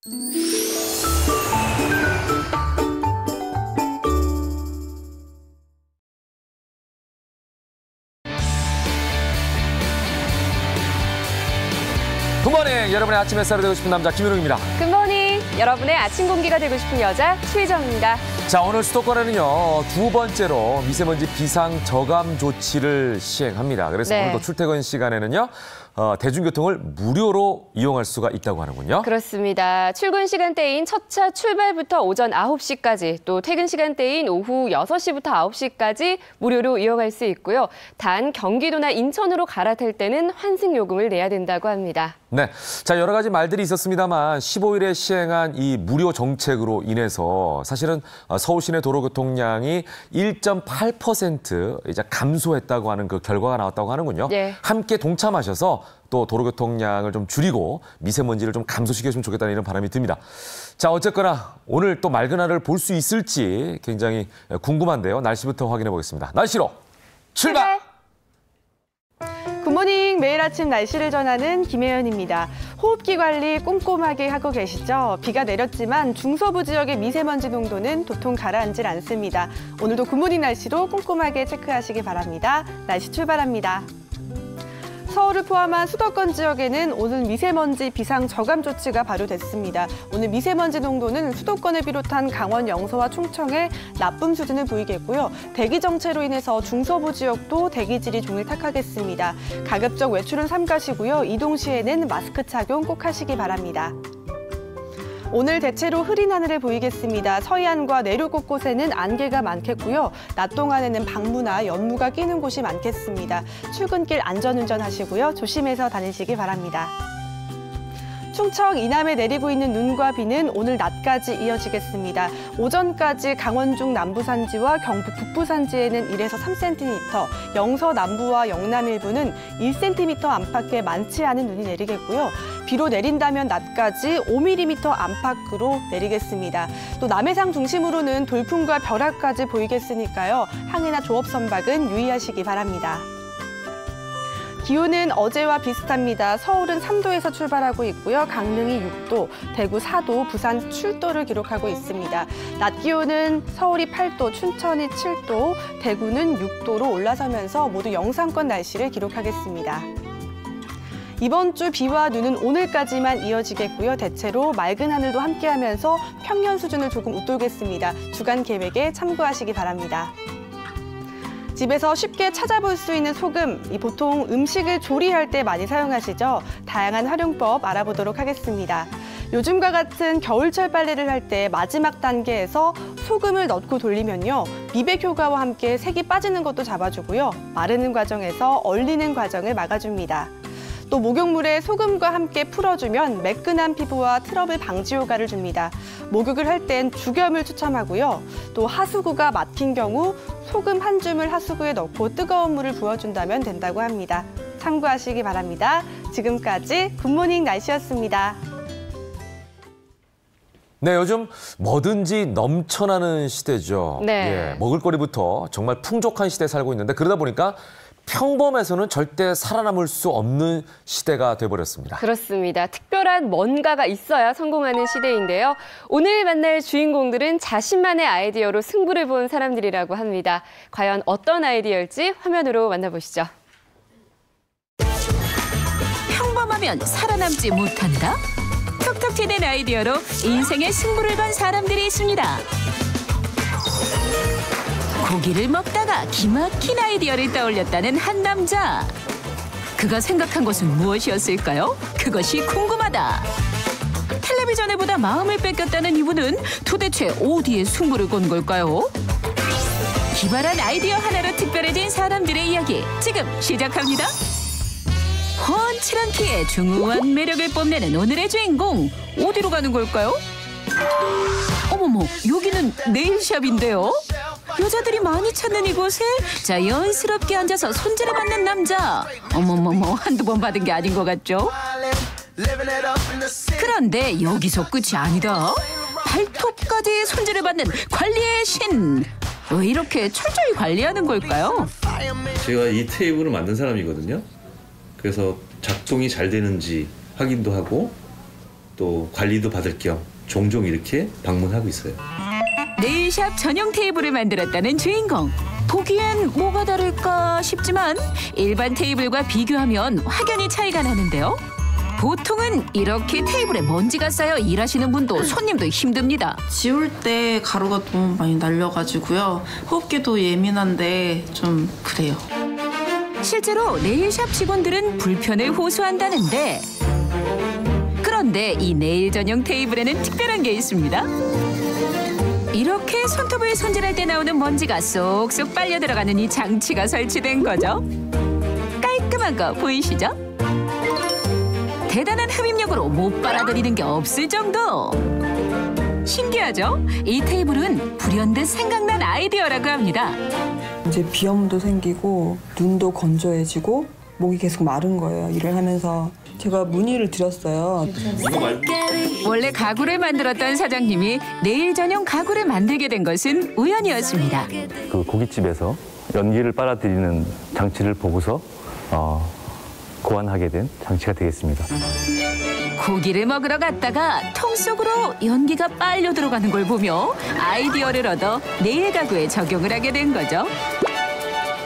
굿모닝, 여러분의 아침 햇살이 되고 싶은 남자 김윤웅입니다. 굿모닝, 여러분의 아침 공기가 되고 싶은 여자 최희정입니다. 자, 오늘 수도권에는요, 두 번째로 미세먼지 비상 저감 조치를 시행합니다. 그래서 오늘도 출퇴근 시간에는요, 대중교통을 무료로 이용할 수가 있다고 하는군요. 그렇습니다. 출근 시간대인 첫차 출발부터 오전 9시까지, 또 퇴근 시간대인 오후 6시부터 9시까지 무료로 이용할 수 있고요. 단 경기도나 인천으로 갈아탈 때는 환승 요금을 내야 된다고 합니다. 네, 자, 여러 가지 말들이 있었습니다만 15일에 시행한 이 무료 정책으로 인해서 사실은 서울 시내 도로교통량이 1.8% 이제 감소했다고 하는 그 결과가 나왔다고 하는군요. 네. 함께 동참하셔서 또 도로교통량을 좀 줄이고 미세먼지를 좀 감소시켰으면 좋겠다는 이런 바람이 듭니다. 자, 어쨌거나 오늘 또 맑은 하늘을 볼 수 있을지 굉장히 궁금한데요. 날씨부터 확인해 보겠습니다. 날씨로 출발! 굿모닝, 매일 아침 날씨를 전하는 김혜연입니다. 호흡기 관리 꼼꼼하게 하고 계시죠? 비가 내렸지만 중서부 지역의 미세먼지 농도는 도통 가라앉질 않습니다. 오늘도 굿모닝 날씨로 꼼꼼하게 체크하시기 바랍니다. 날씨 출발합니다. 서울을 포함한 수도권 지역에는 오늘 미세먼지 비상 저감 조치가 발효됐습니다. 오늘 미세먼지 농도는 수도권을 비롯한 강원 영서와 충청에 나쁨 수준을 보이겠고요. 대기 정체로 인해서 중서부 지역도 대기질이 종일 탁하겠습니다. 가급적 외출은 삼가시고요. 이동 시에는 마스크 착용 꼭 하시기 바랍니다. 오늘 대체로 흐린 하늘을 보이겠습니다. 서해안과 내륙 곳곳에는 안개가 많겠고요. 낮 동안에는 방무나 연무가 끼는 곳이 많겠습니다. 출근길 안전운전 하시고요. 조심해서 다니시기 바랍니다. 충청 이남에 내리고 있는 눈과 비는 오늘 낮까지 이어지겠습니다. 오전까지 강원 중 남부산지와 경북 북부산지에는 1에서 3cm, 영서 남부와 영남 일부는 1cm 안팎의 많지 않은 눈이 내리겠고요. 비로 내린다면 낮까지 5mm 안팎으로 내리겠습니다. 또 남해상 중심으로는 돌풍과 벼락까지 보이겠으니까요. 항해나 조업 선박은 유의하시기 바랍니다. 기온은 어제와 비슷합니다. 서울은 3도에서 출발하고 있고요. 강릉이 6도, 대구 4도, 부산 7도를 기록하고 있습니다. 낮 기온은 서울이 8도, 춘천이 7도, 대구는 6도로 올라서면서 모두 영상권 날씨를 기록하겠습니다. 이번 주 비와 눈은 오늘까지만 이어지겠고요. 대체로 맑은 하늘도 함께하면서 평년 수준을 조금 웃돌겠습니다. 주간 계획에 참고하시기 바랍니다. 집에서 쉽게 찾아볼 수 있는 소금, 보통 음식을 조리할 때 많이 사용하시죠? 다양한 활용법 알아보도록 하겠습니다. 요즘과 같은 겨울철 빨래를 할 때 마지막 단계에서 소금을 넣고 돌리면요. 미백 효과와 함께 색이 빠지는 것도 잡아주고요. 마르는 과정에서 얼리는 과정을 막아줍니다. 또 목욕물에 소금과 함께 풀어주면 매끈한 피부와 트러블 방지 효과를 줍니다. 목욕을 할 땐 죽염을 추천하고요. 또 하수구가 막힌 경우 소금 한 줌을 하수구에 넣고 뜨거운 물을 부어준다면 된다고 합니다. 참고하시기 바랍니다. 지금까지 굿모닝 날씨였습니다. 네, 요즘 뭐든지 넘쳐나는 시대죠. 네. 예, 먹을거리부터 정말 풍족한 시대에 살고 있는데 그러다 보니까 평범해서는 절대 살아남을 수 없는 시대가 돼버렸습니다. 그렇습니다. 특별한 뭔가가 있어야 성공하는 시대인데요. 오늘 만날 주인공들은 자신만의 아이디어로 승부를 본 사람들이라고 합니다. 과연 어떤 아이디어일지 화면으로 만나보시죠. 평범하면 살아남지 못한다? 톡톡 튀는 아이디어로 인생의 승부를 건 사람들이 있습니다. 고기를 먹다가 기막힌 아이디어를 떠올렸다는 한 남자. 그가 생각한 것은 무엇이었을까요? 그것이 궁금하다. 텔레비전에 보다 마음을 뺏겼다는 이분은 도대체 어디에 승부를 건 걸까요? 기발한 아이디어 하나로 특별해진 사람들의 이야기 지금 시작합니다. 훤칠한 키에 중후한 매력을 뽐내는 오늘의 주인공. 어디로 가는 걸까요? 어머머, 여기는 네일샵인데요. 여자들이 많이 찾는 이곳에 자연스럽게 앉아서 손질을 받는 남자. 어머머머, 한두 번 받은 게 아닌 것 같죠? 그런데 여기서 끝이 아니다. 발톱까지 손질을 받는 관리의 신. 왜 이렇게 철저히 관리하는 걸까요? 제가 이 테이블을 만든 사람이거든요. 그래서 작동이 잘 되는지 확인도 하고 또 관리도 받을 겸 종종 이렇게 방문하고 있어요. 네일샵 전용 테이블을 만들었다는 주인공. 보기엔 뭐가 다를까 싶지만 일반 테이블과 비교하면 확연히 차이가 나는데요. 보통은 이렇게 테이블에 먼지가 쌓여 일하시는 분도 손님도 힘듭니다. 지울 때 가루가 너무 많이 날려가지고요. 호흡기도 예민한데 좀 그래요. 실제로 네일샵 직원들은 불편을 호소한다는데 그런데 이 네일 전용 테이블에는 특별한 게 있습니다. 이렇게 손톱을 손질할 때 나오는 먼지가 쏙쏙 빨려 들어가는 이 장치가 설치된 거죠. 깔끔한 거 보이시죠? 대단한 흡입력으로 못 빨아들이는 게 없을 정도. 신기하죠? 이 테이블은 불현듯 생각난 아이디어라고 합니다. 이제 비염도 생기고 눈도 건조해지고 목이 계속 마른 거예요. 일을 하면서 제가 문의를 드렸어요. 원래 가구를 만들었던 사장님이 네일 전용 가구를 만들게 된 것은 우연이었습니다. 그 고깃집에서 연기를 빨아들이는 장치를 보고서 고안하게 된 장치가 되겠습니다. 고기를 먹으러 갔다가 통 속으로 연기가 빨려 들어가는 걸 보며 아이디어를 얻어 네일 가구에 적용을 하게 된 거죠.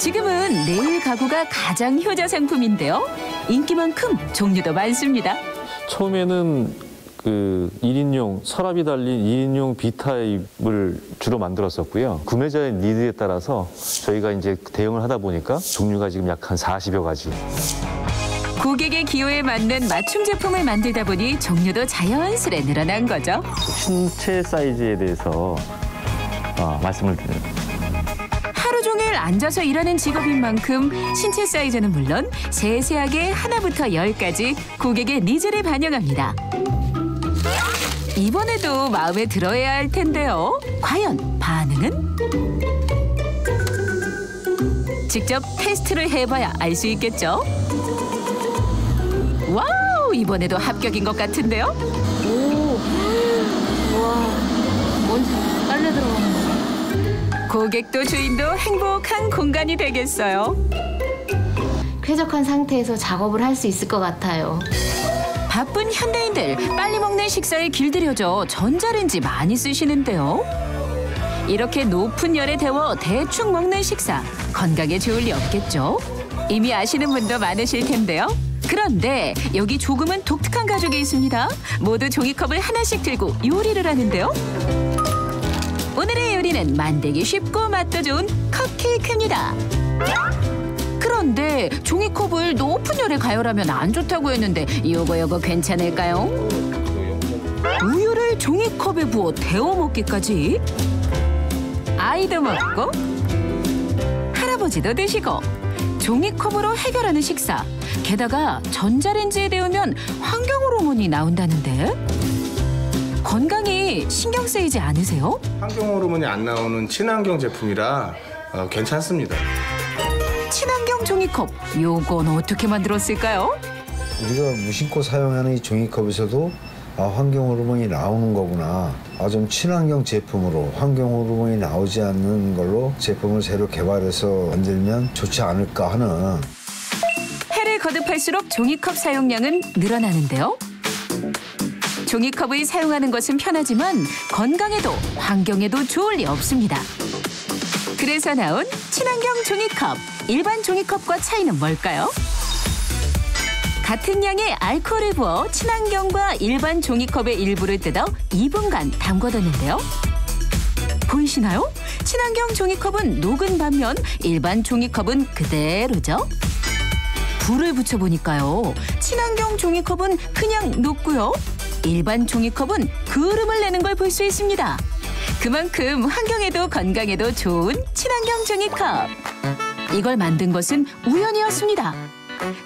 지금은 네일 가구가 가장 효자 상품인데요. 인기만큼 종류도 많습니다. 처음에는 그 1인용 서랍이 달린 2인용 B타입을 주로 만들었었고요. 구매자의 니드에 따라서 저희가 이제 대응을 하다 보니까 종류가 지금 약 한 40여 가지. 고객의 기호에 맞는 맞춤 제품을 만들다 보니 종류도 자연스레 늘어난 거죠. 신체 사이즈에 대해서 말씀을 드립니다. 하루 종일 앉아서 일하는 직업인 만큼 신체 사이즈는 물론 세세하게 하나부터 10까지 고객의 니즈를 반영합니다. 이번에도 마음에 들어야 할 텐데요. 과연 반응은? 직접 테스트를 해봐야 알 수 있겠죠. 와우! 이번에도 합격인 것 같은데요. 먼지 빨려 들어가는 고객도 주인도 행복한 공간이 되겠어요. 쾌적한 상태에서 작업을 할 수 있을 것 같아요. 바쁜 현대인들 빨리 먹는 식사에 길들여져 전자레인지 많이 쓰시는데요. 이렇게 높은 열에 데워 대충 먹는 식사, 건강에 좋을 리 없겠죠? 이미 아시는 분도 많으실 텐데요. 그런데 여기 조금은 독특한 가족이 있습니다. 모두 종이컵을 하나씩 들고 요리를 하는데요. 오늘의 요리는 만들기 쉽고 맛도 좋은 컵케이크입니다. 그런데 종이컵을 높은 열에 가열하면 안 좋다고 했는데 요거 괜찮을까요? 우유를 종이컵에 부어 데워 먹기까지? 아이도 먹고 할아버지도 드시고 종이컵으로 해결하는 식사. 게다가 전자레인지에 데우면 환경 호르몬이 나온다는데 건강이 신경 쓰이지 않으세요? 환경 호르몬이 안 나오는 친환경 제품이라 괜찮습니다. 친환경 종이컵, 요건 어떻게 만들었을까요? 우리가 무심코 사용하는 이 종이컵에서도 환경 호르몬이 나오는 거구나. 좀 친환경 제품으로 환경 호르몬이 나오지 않는 걸로 제품을 새로 개발해서 만들면 좋지 않을까 하는. 해를 거듭할수록 종이컵 사용량은 늘어나는데요. 종이컵을 사용하는 것은 편하지만 건강에도 환경에도 좋을 리 없습니다. 그래서 나온 친환경 종이컵. 일반 종이컵과 차이는 뭘까요? 같은 양의 알코올을 부어 친환경과 일반 종이컵의 일부를 뜯어 2분간 담궈뒀는데요. 보이시나요? 친환경 종이컵은 녹은 반면 일반 종이컵은 그대로죠. 불을 붙여보니까요. 친환경 종이컵은 그냥 녹고요. 일반 종이컵은 그을음을 내는 걸 볼 수 있습니다. 그만큼 환경에도 건강에도 좋은 친환경 종이컵. 이걸 만든 것은 우연이었습니다.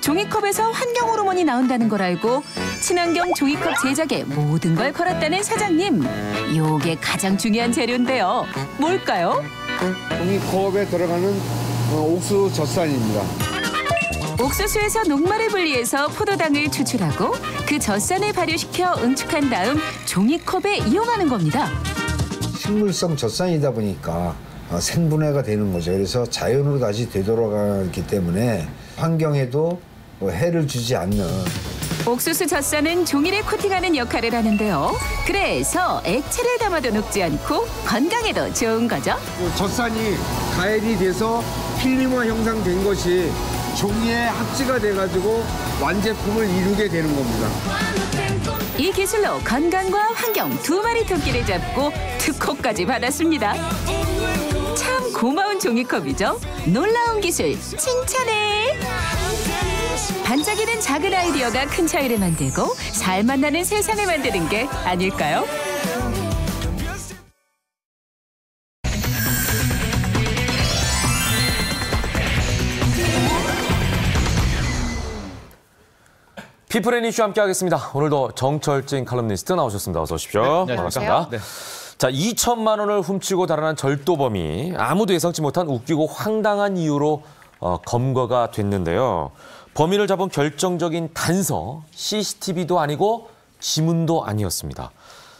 종이컵에서 환경 호르몬이 나온다는 걸 알고 친환경 종이컵 제작에 모든 걸 걸었다는 사장님. 요게 가장 중요한 재료인데요. 뭘까요? 종이컵에 들어가는 옥수수 젖산입니다. 옥수수에서 녹말을 분리해서 포도당을 추출하고 그 젖산을 발효시켜 응축한 다음 종이컵에 이용하는 겁니다. 식물성 젖산이다 보니까 생분해가 되는 거죠. 그래서 자연으로 다시 되돌아가기 때문에 환경에도 해를 주지 않는 옥수수 젖산은 종이를 코팅하는 역할을 하는데요. 그래서 액체를 담아도 녹지 않고 건강에도 좋은 거죠. 젖산이 가열이 돼서 필름화 형성된 것이 종이에 합치가 돼가지고 완제품을 이루게 되는 겁니다. 이 기술로 건강과 환경 두 마리 토끼를 잡고 특허까지 받았습니다. 참 고마운 종이컵이죠. 놀라운 기술 칭찬해. 반짝이는 작은 아이디어가 큰 차이를 만들고 살맛 나는 세상을 만드는 게 아닐까요? 피플 앤 이슈 함께하겠습니다. 오늘도 정철진 칼럼니스트 나오셨습니다. 어서 오십시오. 네, 반갑습니다. 네. 자, 2천만 원을 훔치고 달아난 절도범이 아무도 예상치 못한 웃기고 황당한 이유로 검거가 됐는데요. 범인을 잡은 결정적인 단서, CCTV도 아니고 지문도 아니었습니다.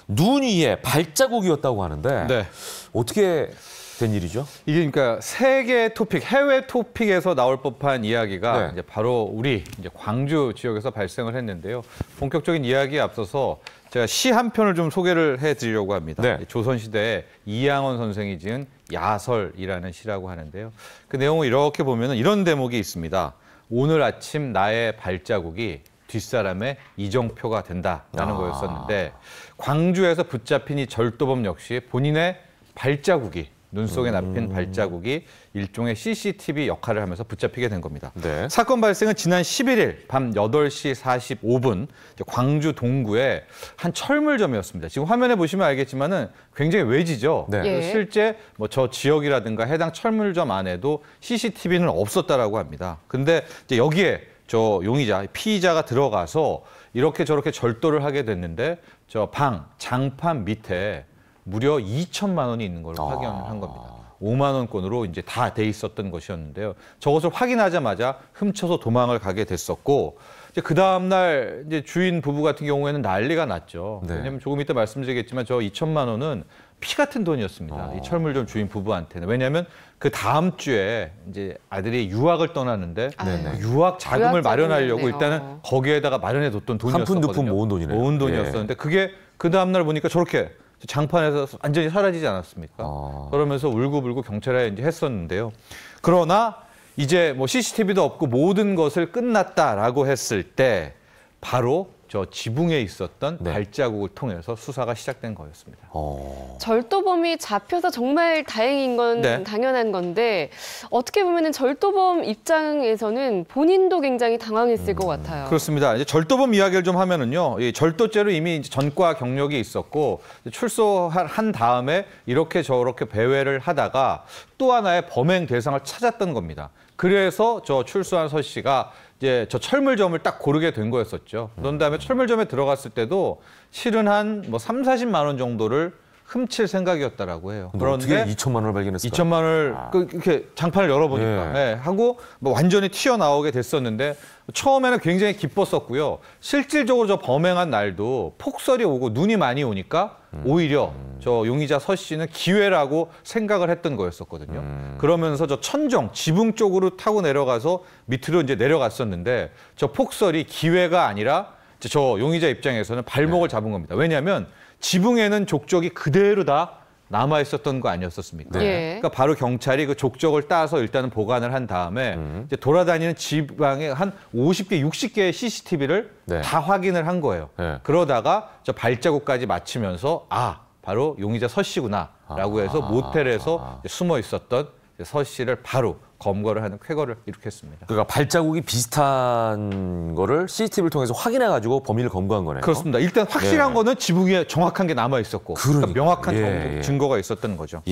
눈 위에 발자국이었다고 하는데 네. 어떻게 된 일이죠? 이게 그러니까 세계 토픽, 해외 토픽에서 나올 법한 이야기가 네. 이제 바로 우리 이제 광주 지역에서 발생을 했는데요. 본격적인 이야기에 앞서서 제가 시 한 편을 좀 소개를 해드리려고 합니다. 네. 조선시대에 이양원 선생이 지은 야설이라는 시라고 하는데요. 그 내용을 이렇게 보면 이런 대목이 있습니다. 오늘 아침 나의 발자국이 뒷사람의 이정표가 된다라는 거였었는데 광주에서 붙잡힌 이 절도범 역시 본인의 발자국이 눈 속에 납힌 발자국이 일종의 CCTV 역할을 하면서 붙잡히게 된 겁니다. 네. 사건 발생은 지난 11일 밤 8시 45분 광주 동구의 한 철물점이었습니다. 지금 화면에 보시면 알겠지만은 굉장히 외지죠. 네. 예. 실제 뭐 저 지역이라든가 해당 철물점 안에도 CCTV는 없었다라고 합니다. 근데 이제 여기에 저 용의자, 피의자가 들어가서 이렇게 저렇게 절도를 하게 됐는데 저 장판 밑에 무려 2천만 원이 있는 걸로 확인을 한 겁니다. 5만 원권으로 이제 다 돼 있었던 것이었는데요. 저것을 확인하자마자 훔쳐서 도망을 가게 됐었고, 이제 그 다음 날 이제 주인 부부 같은 경우에는 난리가 났죠. 네. 왜냐하면 조금 이따 말씀드리겠지만 저 2천만 원은 피 같은 돈이었습니다. 이 철물점 주인 부부한테는. 왜냐하면 그 다음 주에 이제 아들이 유학을 떠나는데 유학 자금을 마련하려고 일단은 거기에다가 마련해 뒀던 돈이었거든요. 한푼두푼 모은 돈이네요. 모은 돈이었었는데 그게 그 다음 날 보니까 저렇게 장판에서 완전히 사라지지 않았습니까? 그러면서 울고불고 경찰에 이제 했었는데요. 그러나 이제 뭐 CCTV도 없고 모든 것을 끝났다라고 했을 때 바로 저 지붕에 있었던 발자국을 통해서 수사가 시작된 거였습니다. 절도범이 잡혀서 정말 다행인 건 당연한 건데 어떻게 보면은 절도범 입장에서는 본인도 굉장히 당황했을 것 같아요. 그렇습니다. 이제 절도범 이야기를 좀 하면은요, 이 절도죄로 이미 이제 전과 경력이 있었고 출소한 다음에 이렇게 저렇게 배회를 하다가 또 하나의 범행 대상을 찾았던 겁니다. 그래서 저 출소한 서 씨가 이제 저 철물점을 딱 고르게 된 거였었죠. 그런 다음에 철물점에 들어갔을 때도 실은 한 뭐 3, 40만 원 정도를 훔칠 생각이었다라고 해요. 그런데 어떻게 2천만 원을 발견했을까요? 2천만 원을 이렇게 장판을 열어보니까 하고 뭐 완전히 튀어나오게 됐었는데 처음에는 굉장히 기뻤었고요. 실질적으로 저 범행한 날도 폭설이 오고 눈이 많이 오니까 오히려 저 용의자 서 씨는 기회라고 생각을 했던 거였었거든요. 그러면서 저 천정, 지붕 쪽으로 타고 내려가서 밑으로 이제 내려갔었는데 저 폭설이 기회가 아니라 저 용의자 입장에서는 발목을 잡은 겁니다. 왜냐하면 지붕에는 족적이 그대로 다 남아 있었던 거 아니었었습니까? 그러니까 바로 경찰이 그 족적을 따서 일단은 보관을 한 다음에 이제 돌아다니는 지방에 한 50개, 60개의 CCTV를 다 확인을 한 거예요. 그러다가 저 발자국까지 맞추면서 바로 용의자 서 씨구나라고 해서 모텔에서 숨어 있었던 서 씨를 바로 검거를 하는 쾌거를 일으켰습니다. 그러니까 발자국이 비슷한 거를 CCTV를 통해서 확인해가지고 범인을 검거한 거네요. 그렇습니다. 일단 확실한 거는 지붕에 정확한 게 남아 있었고, 그러니까 명확한 증거가 있었던 거죠.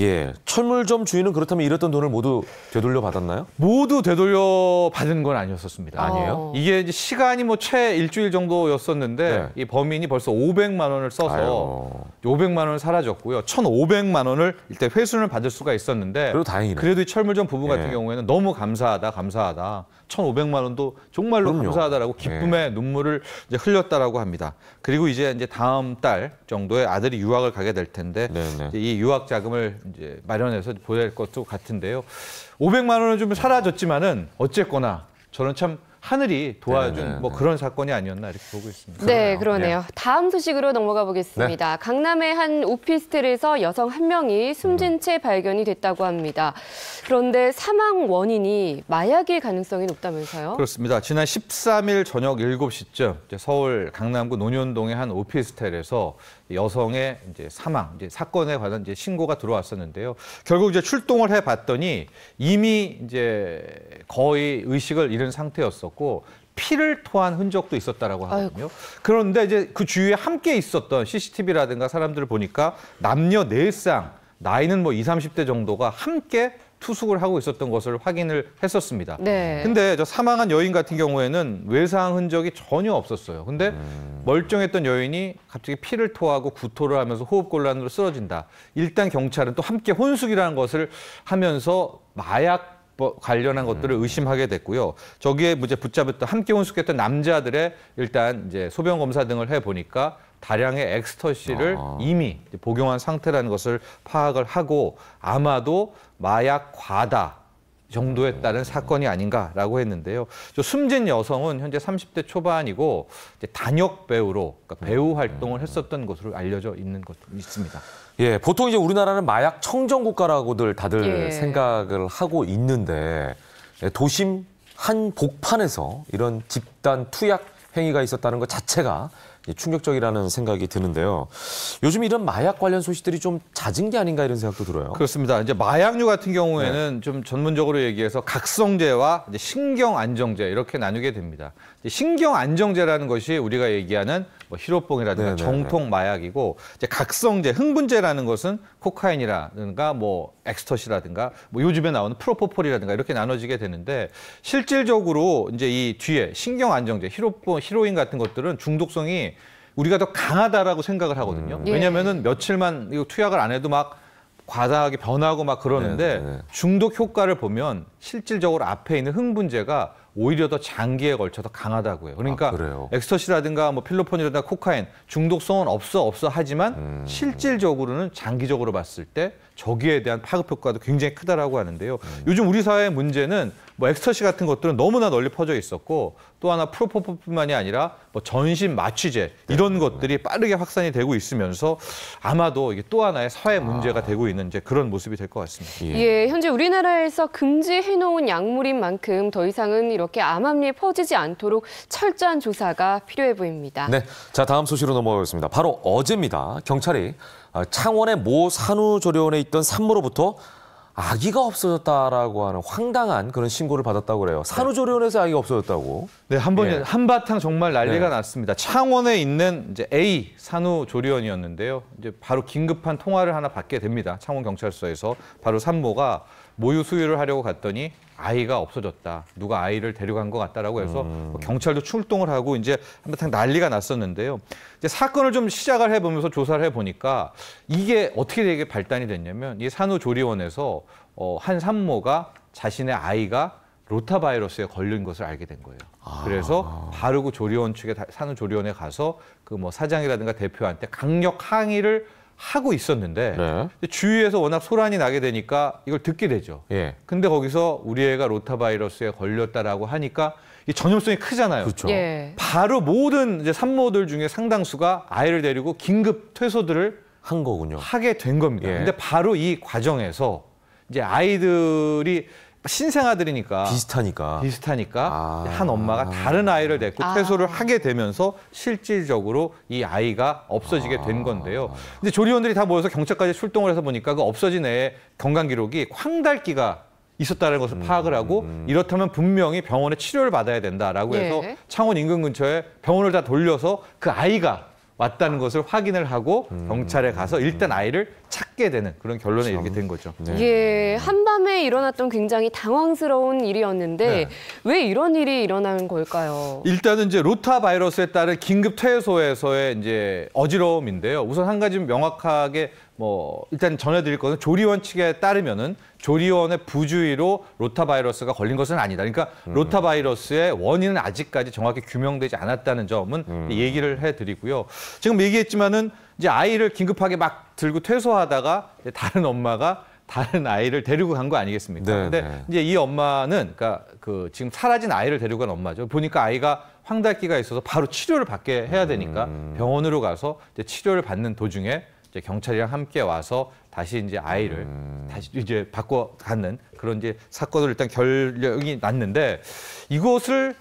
철물점 주인은 그렇다면 잃었던 돈을 모두 되돌려 받았나요? 모두 되돌려 받은 건 아니었었습니다. 아니에요? 이게 이제 시간이 뭐 최 일주일 정도였었는데 이 범인이 벌써 500만 원을 써서 500만 원을 사라졌고요. 1,500만 원을 일단 회수를 받을 수가 있었는데 그래도 다행이네. 그래도 이 철물점 부부 같은 경우에는 너무 감사하다. 1,500만 원도 정말로 감사하다라고 기쁨의 눈물을 이제 흘렸다라고 합니다. 그리고 이제 다음 달 정도에 아들이 유학을 가게 될 텐데 이제 이 유학 자금을 이제 마련해서 보낼 것도 같은데요. 500만 원은 좀 사라졌지만은 어쨌거나 저는 참 하늘이 도와준 뭐 그런 사건이 아니었나 이렇게 보고 있습니다. 네, 그러네요. 다음 소식으로 넘어가 보겠습니다. 강남의 한 오피스텔에서 여성 한 명이 숨진 채 발견이 됐다고 합니다. 그런데 사망 원인이 마약일 가능성이 높다면서요? 그렇습니다. 지난 13일 저녁 7시쯤 서울 강남구 논현동의 한 오피스텔에서 여성의 이제 사망, 이제 사건에 관한 이제 신고가 들어왔었는데요. 결국 이제 출동을 해봤더니 이미 이제 거의 의식을 잃은 상태였었고 피를 토한 흔적도 있었다라고 하거든요. 아이고. 그런데 이제 그 주위에 함께 있었던 CCTV라든가 사람들을 보니까 남녀 4쌍, 나이는 뭐 20, 30대 정도가 함께 투숙을 하고 있었던 것을 확인을 했었습니다. 네. 근데 저 사망한 여인 같은 경우에는 외상 흔적이 전혀 없었어요. 근데 멀쩡했던 여인이 갑자기 피를 토하고 구토를 하면서 호흡곤란으로 쓰러진다. 일단 경찰은 또 함께 혼숙이라는 것을 하면서 마약 관련한 것들을 의심하게 됐고요. 저기에 이제 붙잡았던 함께 혼숙했던 남자들의 일단 이제 소변 검사 등을 해 보니까 다량의 엑스터시를 이미 복용한 상태라는 것을 파악을 하고 아마도 마약 과다 정도에 따른 사건이 아닌가라고 했는데요. 저 숨진 여성은 현재 30대 초반이고 이제 단역 배우로 그러니까 배우 활동을 했었던 것으로 알려져 있는 것도 있습니다. 예, 보통 이제 우리나라는 마약 청정 국가라고들 다들 생각을 하고 있는데 도심 한 복판에서 이런 집단 투약 행위가 있었다는 것 자체가 충격적이라는 생각이 드는데요. 요즘 이런 마약 관련 소식들이 좀 잦은 게 아닌가 이런 생각도 들어요. 그렇습니다. 이제 마약류 같은 경우에는 좀 전문적으로 얘기해서 각성제와 이제 신경안정제 이렇게 나누게 됩니다. 신경안정제라는 것이 우리가 얘기하는 뭐 히로뽕이라든가 정통 마약이고 이제 각성제, 흥분제라는 것은 코카인이라든가 뭐 엑스터시라든가 뭐 요즘에 나오는 프로포폴이라든가 이렇게 나눠지게 되는데 실질적으로 이제 이 뒤에 신경안정제, 히로뽕, 히로인 같은 것들은 중독성이 우리가 더 강하다라고 생각을 하거든요. 왜냐면은 며칠만 이거 투약을 안 해도 막 과다하게 변하고 막 그러는데 중독 효과를 보면 실질적으로 앞에 있는 흥분제가 오히려 더 장기에 걸쳐 더 강하다고요. 그러니까 엑스터시라든가 뭐 필로폰이라든가 코카인 중독성은 없어 하지만 실질적으로는 장기적으로 봤을 때 저기에 대한 파급 효과도 굉장히 크다라고 하는데요. 요즘 우리 사회의 문제는 뭐 엑스터시 같은 것들은 너무나 널리 퍼져 있었고 또 하나 프로포폴뿐만이 아니라 뭐 전신 마취제 이런 것들이 빠르게 확산이 되고 있으면서 아마도 이게 또 하나의 사회 문제가 되고 있는 이제 그런 모습이 될 것 같습니다. 예, 현재 우리나라에서 금지해놓은 약물인 만큼 더 이상은 이렇게 암암리에 퍼지지 않도록 철저한 조사가 필요해 보입니다. 네, 자 다음 소식으로 넘어가겠습니다. 바로 어제입니다. 경찰이 창원의 모 산후조리원에 있던 산모로부터 아기가 없어졌다라고 하는 황당한 그런 신고를 받았다고 그래요. 산후조리원에서 아기가 없어졌다고. 네, 한바탕 정말 난리가 났습니다. 창원에 있는 이제 A 산후조리원이었는데요. 이제 바로 긴급한 통화를 하나 받게 됩니다. 창원경찰서에서 바로 산모가 모유 수유를 하려고 갔더니 아이가 없어졌다. 누가 아이를 데려간 것 같다라고 해서 경찰도 출동을 하고 이제 한바탕 난리가 났었는데요. 이제 사건을 좀 시작을 해보면서 조사를 해보니까 이게 어떻게 되게 발단이 됐냐면 이 산후조리원에서 한 산모가 자신의 아이가 로타바이러스에 걸린 것을 알게 된 거예요. 그래서 바로 그 조리원 측에 산후조리원에 가서 그 뭐 사장이라든가 대표한테 강력 항의를 하고 있었는데 주위에서 워낙 소란이 나게 되니까 이걸 듣게 되죠. 근데 거기서 우리 애가 로타바이러스에 걸렸다라고 하니까 이 전염성이 크잖아요. 그렇죠. 바로 모든 이제 산모들 중에 상당수가 아이를 데리고 긴급 퇴소들을 한 거군요. 하게 된 겁니다. 근데 바로 이 과정에서 이제 아이들이 신생아들이니까 비슷하니까 한 엄마가 다른 아이를 데리고 퇴소를 하게 되면서 실질적으로 이 아이가 없어지게 된 건데요. 근데 조리원들이 다 모여서 경찰까지 출동을 해서 보니까 그 없어진 애의 건강 기록이 황달기가 있었다는 것을 파악을 하고 이렇다면 분명히 병원에 치료를 받아야 된다라고 해서 창원 인근 근처에 병원을 다 돌려서 그 아이가 왔다는 것을 확인을 하고 경찰에 가서 일단 아이를 찾게 되는 그런 결론에 이르게 된 거죠. 예, 한밤에 일어났던 굉장히 당황스러운 일이었는데 왜 이런 일이 일어나는 걸까요? 일단은 이제 로타 바이러스에 따른 긴급 퇴소에서의 이제 어지러움인데요. 우선 한 가지 명확하게 뭐 일단 전해드릴 것은 조리원 측에 따르면은 조리원의 부주의로 로타 바이러스가 걸린 것은 아니다. 그러니까 로타 바이러스의 원인은 아직까지 정확히 규명되지 않았다는 점은 얘기를 해드리고요. 지금 얘기했지만은 이제 아이를 긴급하게 막 들고 퇴소하다가 다른 엄마가 다른 아이를 데리고 간 거 아니겠습니까? 네, 근데 네. 이제 이 엄마는 그러니까 그 지금 사라진 아이를 데리고 간 엄마죠. 보니까 아이가 황달기가 있어서 바로 치료를 받게 해야 되니까 병원으로 가서 이제 치료를 받는 도중에 이제 경찰이랑 함께 와서 다시 이제 아이를 다시 이제 바꿔 갖는 그런 이제 사건으로 일단 결력이 났는데 이것을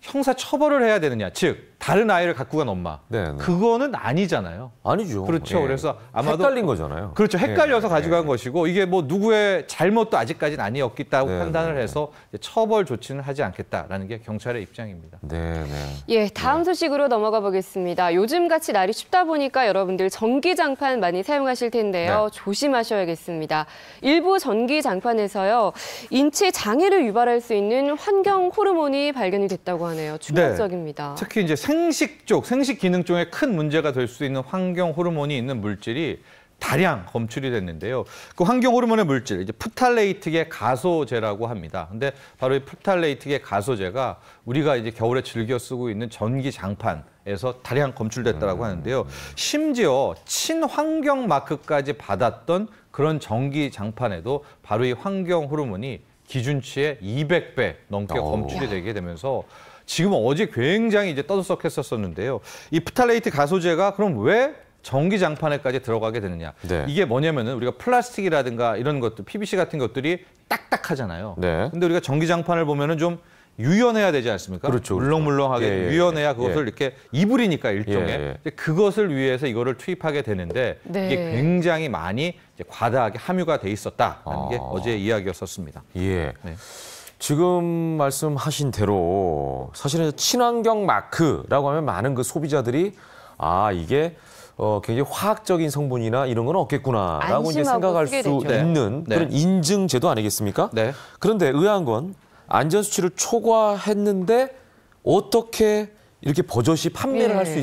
형사 처벌을 해야 되느냐, 즉 다른 아이를 갖고 간 엄마. 네, 네. 그거는 아니잖아요. 아니죠. 그렇죠. 예. 그래서 아마도 헷갈린 거잖아요. 그렇죠. 헷갈려서 예. 가져간 것이고 이게 뭐 누구의 잘못도 아직까지는 아니었겠다고 네, 판단을 네. 해서 이제 처벌 조치는 하지 않겠다라는 게 경찰의 입장입니다. 네, 네. 예, 다음 소식으로 넘어가 보겠습니다. 요즘같이 날이 춥다 보니까 여러분들 전기장판 많이 사용하실 텐데요. 네. 조심하셔야겠습니다. 일부 전기장판에서요. 인체 장애를 유발할 수 있는 환경 호르몬이 발견이 됐다고 하네요. 충격적입니다. 특히 이제 생식 쪽, 생식 기능 쪽에 큰 문제가 될 수 있는 환경 호르몬이 있는 물질이 다량 검출이 됐는데요. 그 환경 호르몬의 물질, 이제 프탈레이트계 가소제라고 합니다. 근데 바로 이 프탈레이트계 가소제가 우리가 이제 겨울에 즐겨 쓰고 있는 전기 장판에서 다량 검출됐다라고 하는데요. 심지어 친환경 마크까지 받았던 그런 전기 장판에도 바로 이 환경 호르몬이 기준치의 200배 넘게 검출이 되게 되면서 지금 어제 굉장히 이제 떠들썩했었는데요. 이 프탈레이트 가소제가 그럼 왜 전기장판에까지 들어가게 되느냐. 네. 이게 뭐냐면은 우리가 플라스틱이라든가 이런 것들, PVC 같은 것들이 딱딱하잖아요. 네. 근데 우리가 전기장판을 보면은 좀 유연해야 되지 않습니까? 그렇죠. 물렁물렁하게 예, 예, 유연해야 그것을 예. 이렇게 이불이니까 일종의 예, 이제 그것을 위해서 이거를 투입하게 되는데 네. 이게 굉장히 많이 이제 과다하게 함유가 돼 있었다는 게 어제 이야기였었습니다. 예. 네. 지금 말씀하신 대로 사실은 친환경 마크라고 하면 많은 그 소비자들이 아 이게 굉장히 화학적인 성분이나 이런 건 없겠구나라고 이제 안심하고 생각할 수 쓰게 되죠. 있는 네. 그런 인증 제도 아니겠습니까? 네. 그런데 의아한 건 안전 수치를 초과했는데 어떻게 이렇게 버젓이 판매를 할 수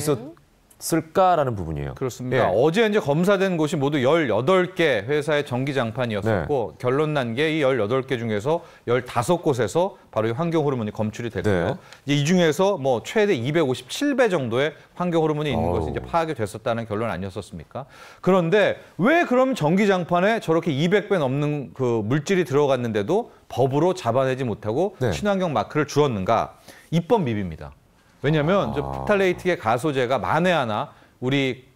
있었을까라는 부분이에요. 그렇습니다. 예. 어제 이제 검사된 곳이 모두 18개 회사의 전기장판이었었고 결론 난 게 이 18개 중에서 15곳에서 바로 이 환경 호르몬이 검출이 됐고요. 네. 이제 이 중에서 뭐 최대 257배 정도의 환경 호르몬이 있는 것이 이제 파악이 됐었다는 결론 아니었었습니까? 그런데 왜 그럼 전기장판에 저렇게 200배 넘는 그 물질이 들어갔는데도 법으로 잡아내지 못하고 네. 친환경 마크를 주었는가? 입법 미비입니다. 왜냐하면 저 프탈레이트계 가소제가 만에 하나 우리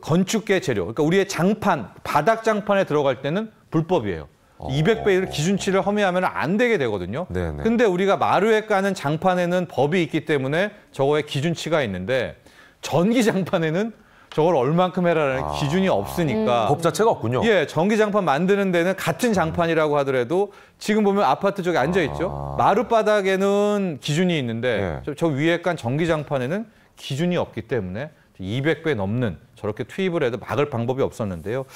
건축계 재료, 그러니까 우리의 장판, 바닥 장판에 들어갈 때는 불법이에요. 200배의 기준치를 허미하면 안 되게 되거든요. 네네. 근데 우리가 마루에 까는 장판에는 법이 있기 때문에 저거에 기준치가 있는데 전기 장판에는 저걸 얼만큼 해라라는 기준이 없으니까 법 자체가 없군요. 예, 전기장판 만드는 데는 같은 장판이라고 하더라도 지금 보면 아파트 쪽에 앉아 있죠. 마룻바닥에는 기준이 있는데 저 위에 깐 전기장판에는 기준이 없기 때문에 200배 넘는 저렇게 투입을 해도 막을 방법이 없었는데요.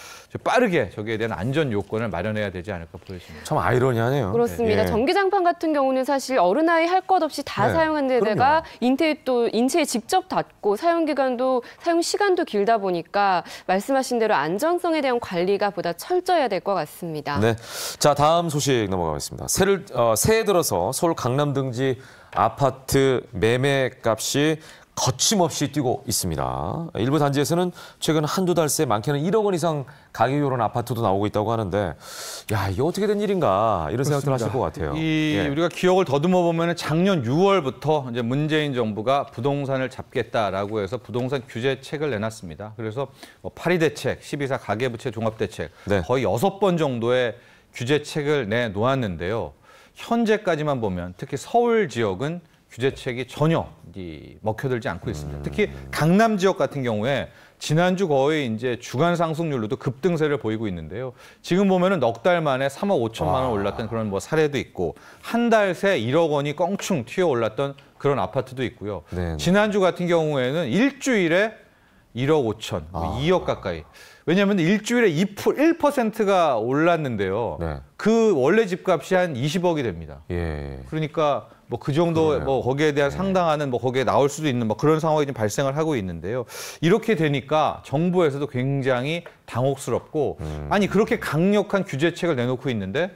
빠르게 저기에 대한 안전 요건을 마련해야 되지 않을까 보여집니다. 참 아이러니하네요. 그렇습니다. 예. 전기장판 같은 경우는 사실 어른 아이 할 것 없이 다 네, 사용한 데다가 인체에 직접 닿고 사용 기간도 사용 시간도 길다 보니까 말씀하신 대로 안전성에 대한 관리가 보다 철저해야 될 것 같습니다. 네. 자, 다음 소식 넘어가겠습니다. 새해 들어서 서울 강남 등지 아파트 매매값이 거침없이 뛰고 있습니다. 일부 단지에서는 최근 한두 달 새 많게는 1억 원 이상 가격이 오른 아파트도 나오고 있다고 하는데 야, 이게 어떻게 된 일인가 이런 생각들 하실 것 같아요. 우리가 기억을 더듬어 보면 작년 6월부터 이제 문재인 정부가 부동산을 잡겠다라고 해서 부동산 규제책을 내놨습니다. 그래서 뭐 파리 대책, 12사 가계부채 종합대책 거의 6번 정도의 규제책을 내놓았는데요. 현재까지만 보면 특히 서울 지역은 규제책이 전혀 먹혀들지 않고 있습니다. 특히 강남 지역 같은 경우에 지난주 거의 이제 주간 상승률로도 급등세를 보이고 있는데요. 지금 보면은 넉 달 만에 3억 5천만 원 올랐던 그런 뭐 사례도 있고 한 달 새 1억 원이 껑충 튀어 올랐던 그런 아파트도 있고요. 네네. 지난주 같은 경우에는 일주일에 1억 5천, 2억 가까이. 왜냐하면 일주일에 1%가 올랐는데요. 네. 그 원래 집값이 한 20억이 됩니다. 예. 그러니까 뭐 그 정도 그러네요. 뭐 거기에 대한 상당하는 뭐 거기에 나올 수도 있는 뭐 그런 상황이 좀 발생을 하고 있는데요. 이렇게 되니까 정부에서도 굉장히 당혹스럽고 아니 그렇게 강력한 규제책을 내놓고 있는데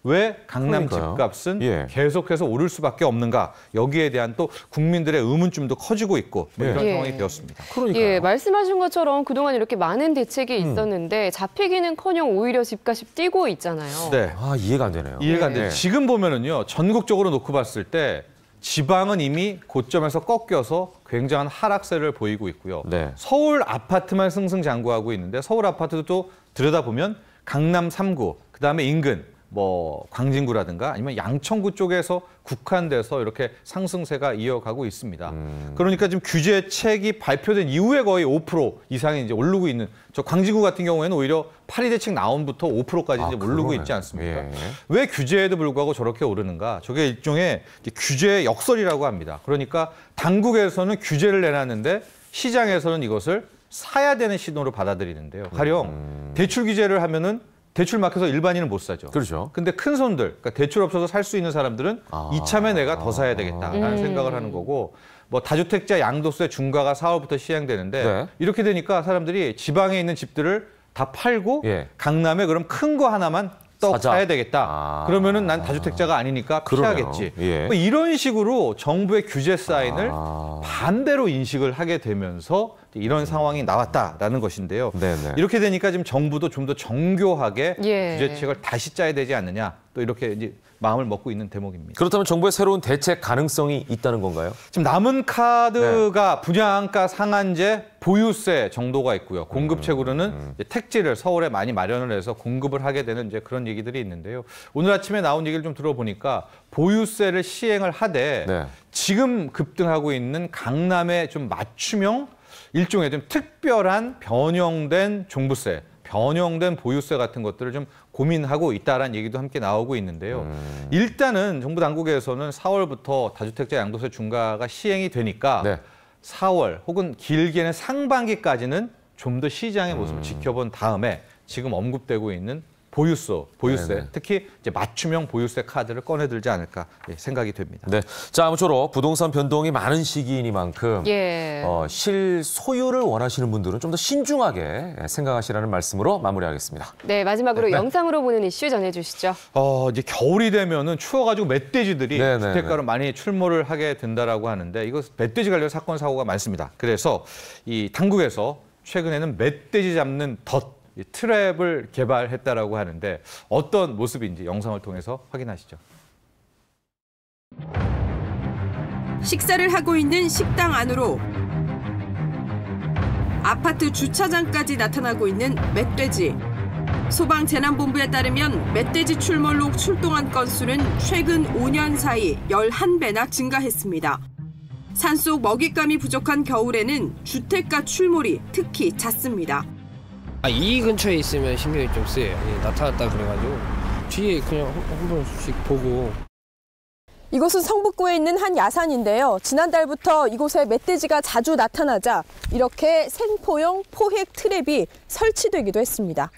왜 강남 그러니까요. 집값은 예. 계속해서 오를 수밖에 없는가? 여기에 대한 또 국민들의 의문점도 커지고 있고 뭐 이런 예. 상황이 되었습니다. 예, 말씀하신 것처럼 그동안 이렇게 많은 대책이 있었는데 잡히기는커녕 오히려 집값이 뛰고 있잖아요. 네. 아, 이해가 안 되네요. 이해가 안 돼요. 지금 보면은요, 전국적으로 놓고 봤을 때 지방은 이미 고점에서 꺾여서 굉장한 하락세를 보이고 있고요. 네. 서울 아파트만 승승장구하고 있는데 서울 아파트도 또 들여다보면 강남 3구, 그다음에 인근 뭐 광진구라든가 아니면 양천구 쪽에서 국한돼서 이렇게 상승세가 이어가고 있습니다. 그러니까 지금 규제책이 발표된 이후에 거의 5% 이상이 이제 오르고 있는, 저 광진구 같은 경우에는 오히려 파리 대책 나온부터 5%까지 이제 오르고 그러네. 있지 않습니까? 예. 왜 규제에도 불구하고 저렇게 오르는가? 저게 일종의 규제 역설이라고 합니다. 그러니까 당국에서는 규제를 내놨는데 시장에서는 이것을 사야 되는 신호로 받아들이는데요. 가령 대출 규제를 하면은 대출 막혀서 일반인은 못 사죠. 그렇죠. 근데 큰 손들, 그러니까 대출 없어서 살 수 있는 사람들은 이참에 내가 더 사야 되겠다라는 생각을 하는 거고, 뭐 다주택자 양도세 중과가 4월부터 시행되는데 네. 이렇게 되니까 사람들이 지방에 있는 집들을 다 팔고 예. 강남에 그럼 큰 거 하나만 떡 사자. 사야 되겠다. 그러면은 난 다주택자가 아니니까 그러네요. 피하겠지. 예. 뭐 이런 식으로 정부의 규제 사인을 반대로 인식을 하게 되면서 이런 상황이 나왔다라는 것인데요. 네네. 이렇게 되니까 지금 정부도 좀 더 정교하게 예. 규제책을 다시 짜야 되지 않느냐. 또 이렇게 이제 마음을 먹고 있는 대목입니다. 그렇다면 정부의 새로운 대책 가능성이 있다는 건가요? 지금 남은 카드가 분양가 상한제, 보유세 정도가 있고요. 공급책으로는 이제 택지를 서울에 많이 마련을 해서 공급을 하게 되는 이제 그런 얘기들이 있는데요. 오늘 아침에 나온 얘기를 좀 들어보니까 보유세를 시행을 하되 네. 지금 급등하고 있는 강남의 좀 맞춤형 일종의 좀 특별한 변형된 종부세, 변형된 보유세 같은 것들을 좀 고민하고 있다라는 얘기도 함께 나오고 있는데요. 일단은 정부 당국에서는 4월부터 다주택자 양도세 중과가 시행이 되니까 네. 4월 혹은 길게는 상반기까지는 좀 더 시장의 모습을 지켜본 다음에 지금 언급되고 있는 보유세, 네네. 특히 이제 맞춤형 보유세 카드를 꺼내들지 않을까 생각이 됩니다. 네. 자, 아무쪼록 부동산 변동이 많은 시기이니만큼 예. 실소유를 원하시는 분들은 좀 더 신중하게 생각하시라는 말씀으로 마무리하겠습니다. 네, 마지막으로 네. 영상으로 보는 이슈 전해주시죠. 이제 겨울이 되면은 추워가지고 멧돼지들이 네네네. 주택가로 많이 출몰을 하게 된다라고 하는데 이거 멧돼지 관련 사건 사고가 많습니다. 그래서 이 당국에서 최근에는 멧돼지 잡는 이 트랩을 개발했다라고 하는데 어떤 모습인지 영상을 통해서 확인하시죠. 식사를 하고 있는 식당 안으로 아파트 주차장까지 나타나고 있는 멧돼지. 소방재난본부에 따르면 멧돼지 출몰로 출동한 건수는 최근 5년 사이 11배나 증가했습니다. 산속 먹잇감이 부족한 겨울에는 주택가 출몰이 특히 잦습니다. 이 근처에 있으면 신경이 좀 쓰여요. 나타났다 그래가지고 뒤에 그냥 한 번씩 보고. 이곳은 성북구에 있는 한 야산인데요. 지난달부터 이곳에 멧돼지가 자주 나타나자 이렇게 생포용 포획 트랩이 설치되기도 했습니다.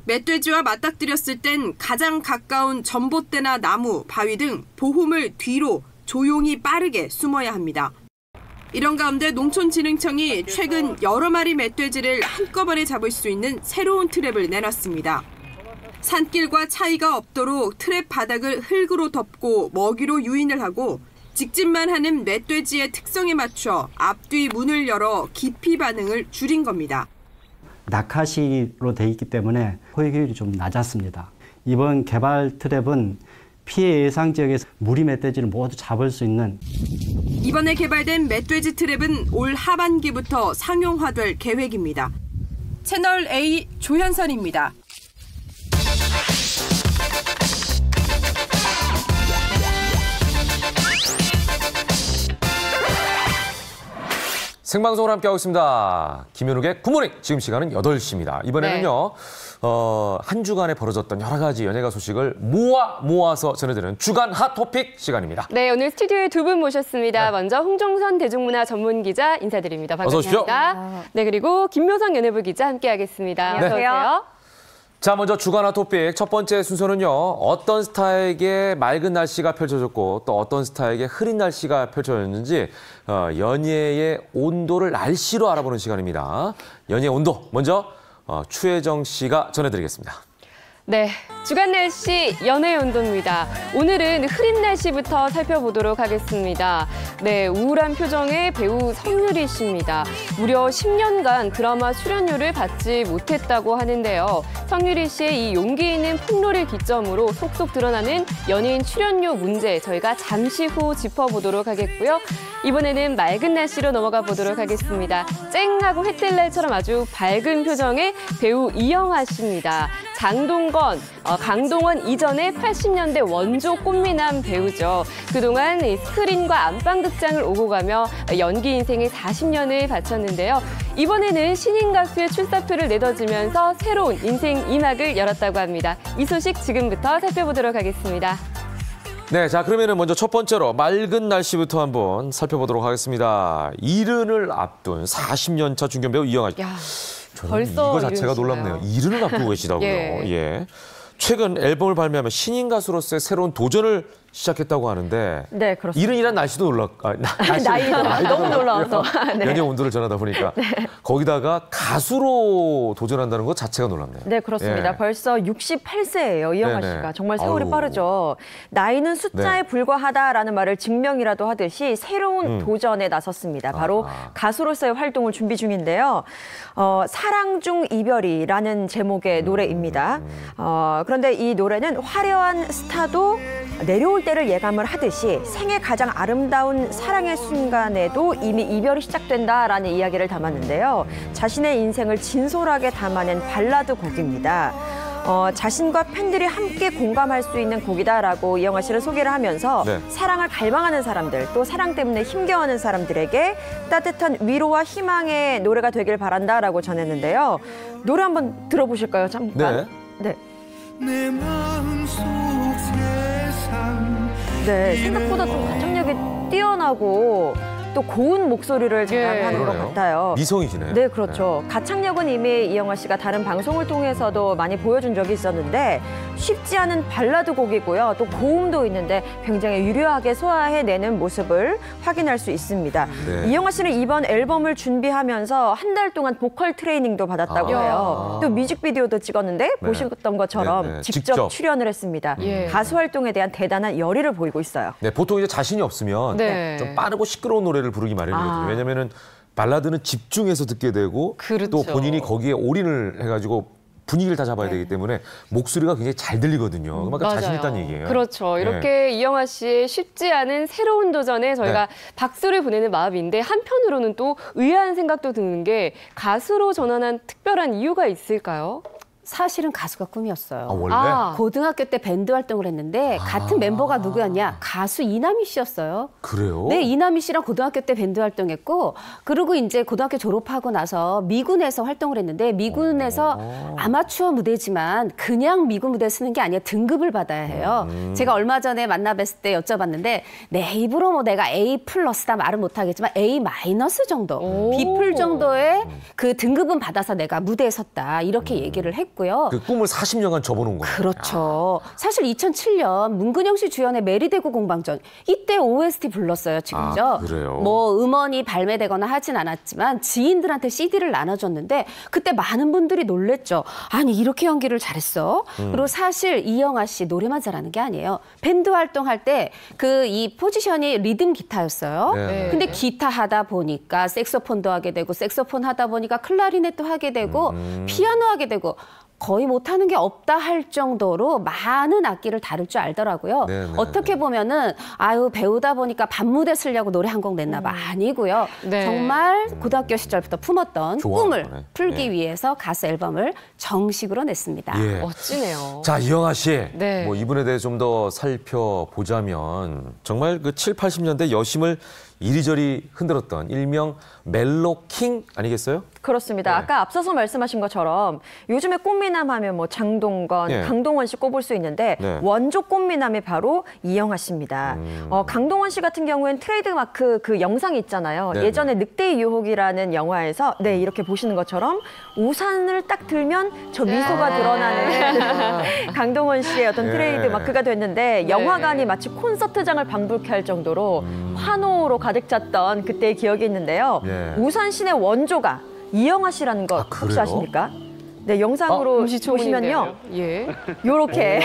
멧돼지와 맞닥뜨렸을 땐 가장 가까운 전봇대나 나무, 바위 등 보홈을 뒤로 조용히 빠르게 숨어야 합니다. 이런 가운데 농촌진흥청이 최근 여러 마리 멧돼지를 한꺼번에 잡을 수 있는 새로운 트랩을 내놨습니다. 산길과 차이가 없도록 트랩 바닥을 흙으로 덮고 먹이로 유인을 하고 직진만 하는 멧돼지의 특성에 맞춰 앞뒤 문을 열어 기피 반응을 줄인 겁니다. 낙하시로 돼 있기 때문에 포획률이 좀 낮았습니다. 이번 개발 트랩은 피해 예상 지역에서 무리 멧돼지를 모두 잡을 수 있는 이번에 개발된 멧돼지 트랩은 올 하반기부터 상용화될 계획입니다. 채널 A 조현선입니다. 생방송으로 함께하고 있습니다. 김현욱의 굿모닝. 지금 시간은 8시입니다. 이번에는요. 한 주간에 벌어졌던 여러 가지 연예가 소식을 모아서 전해드리는 주간 핫토픽 시간입니다. 네, 오늘 스튜디오에 두 분 모셨습니다. 먼저 홍종선 대중문화 전문기자 인사드립니다. 반갑습니다. 네, 그리고 김묘성 연예부 기자 함께하겠습니다. 네. 어서 오세요. 자, 먼저 주간 핫토픽 첫 번째 순서는요. 어떤 스타에게 맑은 날씨가 펼쳐졌고 또 어떤 스타에게 흐린 날씨가 펼쳐졌는지 연예의 온도를 날씨로 알아보는 시간입니다. 연예의 온도 먼저 추혜정 씨가 전해드리겠습니다. 네, 주간 날씨 연애 온도입니다. 오늘은 흐린 날씨부터 살펴보도록 하겠습니다. 네, 우울한 표정의 배우 성유리 씨입니다. 무려 10년간 드라마 출연료를 받지 못했다고 하는데요. 성유리 씨의 이 용기 있는 폭로를 기점으로 속속 드러나는 연예인 출연료 문제 저희가 잠시 후 짚어보도록 하겠고요. 이번에는 맑은 날씨로 넘어가 보도록 하겠습니다. 쨍하고 해 뜰 날처럼 아주 밝은 표정의 배우 이영하 씨입니다. 강동원 이전의 80년대 원조 꽃미남 배우죠. 그동안 스크린과 안방극장을 오고 가며 연기 인생의 40년을 바쳤는데요. 이번에는 신인 가수의 출사표를 내던지면서 새로운 인생 2막을 열었다고 합니다. 이 소식 지금부터 살펴보도록 하겠습니다. 네, 자 그러면은 먼저 첫 번째로 맑은 날씨부터 한번 살펴보도록 하겠습니다. 이른을 앞둔 40년 차 중견 배우 이영하. 벌써 이거 자체가 놀랍네요. 이른을 앞두고 계시다고요. 예. 최근 앨범을 발매하며 신인 가수로서의 새로운 도전을 시작했다고 하는데 네, 그렇습니다. 이른이란 날씨도 나이도 너무 놀라워서 네. 연예 온도를 전하다 보니까 네. 거기다가 가수로 도전한다는 것 자체가 놀랍네요. 네, 그렇습니다. 예. 벌써 68세예요, 이영하 씨가. 정말 세월이 빠르죠. 나이는 숫자에 불과하다라는 말을 증명이라도 하듯이 새로운 도전에 나섰습니다. 바로 가수로서의 활동을 준비 중인데요. 사랑 중 이별이라는 제목의 노래입니다. 그런데 이 노래는 화려한 스타도 내려올 때를 예감을 하듯이 생애 가장 아름다운 사랑의 순간에도 이미 이별이 시작된다라는 이야기를 담았는데요. 자신의 인생을 진솔하게 담아낸 발라드 곡입니다. 자신과 팬들이 함께 공감할 수 있는 곡이다라고 이영하 씨를 소개를 하면서 네. 사랑을 갈망하는 사람들, 또 사랑 때문에 힘겨워하는 사람들에게 따뜻한 위로와 희망의 노래가 되길 바란다라고 전했는데요. 노래 한번 들어보실까요? 잠깐. 네. 내 마음속 네, 생각보다 좀 가창력이 뛰어나고 또 고운 목소리를 자랑하는 것 같아요. 미성이시네. 네, 그렇죠. 가창력은 이미 이영하 씨가 다른 방송을 통해서도 많이 보여준 적이 있었는데 쉽지 않은 발라드 곡이고요. 또 고음도 있는데 굉장히 유려하게 소화해내는 모습을 확인할 수 있습니다. 네. 이영하 씨는 이번 앨범을 준비하면서 한 달 동안 보컬 트레이닝도 받았다고 해요. 또 뮤직비디오도 찍었는데 보셨던 것처럼 직접 출연을 했습니다. 가수 활동에 대한 대단한 열의를 보이고 있어요. 네, 보통 이제 자신이 없으면 좀 빠르고 시끄러운 노래를 부르기 마련이거든요. 왜냐면은 발라드는 집중해서 듣게 되고 또 본인이 거기에 올인을 해가지고 분위기를 다 잡아야 되기 때문에 목소리가 굉장히 잘 들리거든요. 그만큼 자신 있다는 얘기예요. 그렇죠. 이렇게 이영하 씨의 쉽지 않은 새로운 도전에 저희가 박수를 보내는 마음인데 한편으로는 또 의아한 생각도 드는 게 가수로 전환한 특별한 이유가 있을까요? 사실은 가수가 꿈이었어요. 원래? 고등학교 때 밴드 활동을 했는데 같은 멤버가 누구였냐? 가수 이남희 씨였어요. 그래요? 네, 이남희 씨랑 고등학교 때 밴드 활동했고 그리고 이제 고등학교 졸업하고 나서 미군에서 활동을 했는데 미군에서 아마추어 무대지만 그냥 미군 무대 쓰는 게 아니라 등급을 받아야 해요. 제가 얼마 전에 만나 뵀을 때 여쭤봤는데 내 입으로 뭐 내가 A+다 말은 못하겠지만 A- 정도, B+ 정도의 그 등급은 받아서 내가 무대에 섰다 이렇게 얘기를 했고 그 꿈을 40년간 접어놓은 거예요. 그렇죠. 사실 2007년 문근영 씨 주연의 메리대구 공방전 이때 OST 불렀어요. 지금죠. 그래요? 뭐 음원이 발매되거나 하진 않았지만 지인들한테 CD를 나눠줬는데 그때 많은 분들이 놀랬죠. 아니 이렇게 연기를 잘했어? 그리고 사실 이영하 씨 노래만 잘하는 게 아니에요. 밴드 활동할 때 그 이 포지션이 리듬 기타였어요. 근데 기타 하다 보니까 색소폰도 하게 되고 색소폰 하다 보니까 클라리넷도 하게 되고 피아노 하게 되고 거의 못하는 게 없다 할 정도로 많은 악기를 다룰 줄 알더라고요. 어떻게 보면은 배우다 보니까 밤무대 쓰려고 노래 한 곡 냈나 봐. 아니고요. 정말 고등학교 시절부터 품었던 꿈을 풀기 위해서 가수 앨범을 정식으로 냈습니다. 멋지네요. 자, 이영하 씨. 뭐 이분에 대해 좀 더 살펴보자면 정말 그 7, 80년대 여심을 이리저리 흔들었던 일명 멜로킹 아니겠어요? 그렇습니다. 아까 앞서서 말씀하신 것처럼 요즘에 꽃미남 하면 뭐 장동건, 강동원 씨 꼽을 수 있는데 원조 꽃미남이 바로 이영하 씨입니다. 강동원 씨 같은 경우에는 트레이드마크 그 영상이 있잖아요. 예전에 늑대의 유혹이라는 영화에서 이렇게 보시는 것처럼 우산을 딱 들면 저 미소가 드러나는 강동원 씨의 어떤 트레이드마크가 됐는데 영화관이 마치 콘서트장을 방불케 할 정도로 환호로 가득 찼던 그때의 기억이 있는데요. 우산신의 원조가 이영하 씨라는 것 혹시 아십니까? 네, 영상으로 보시면요. 예. 요렇게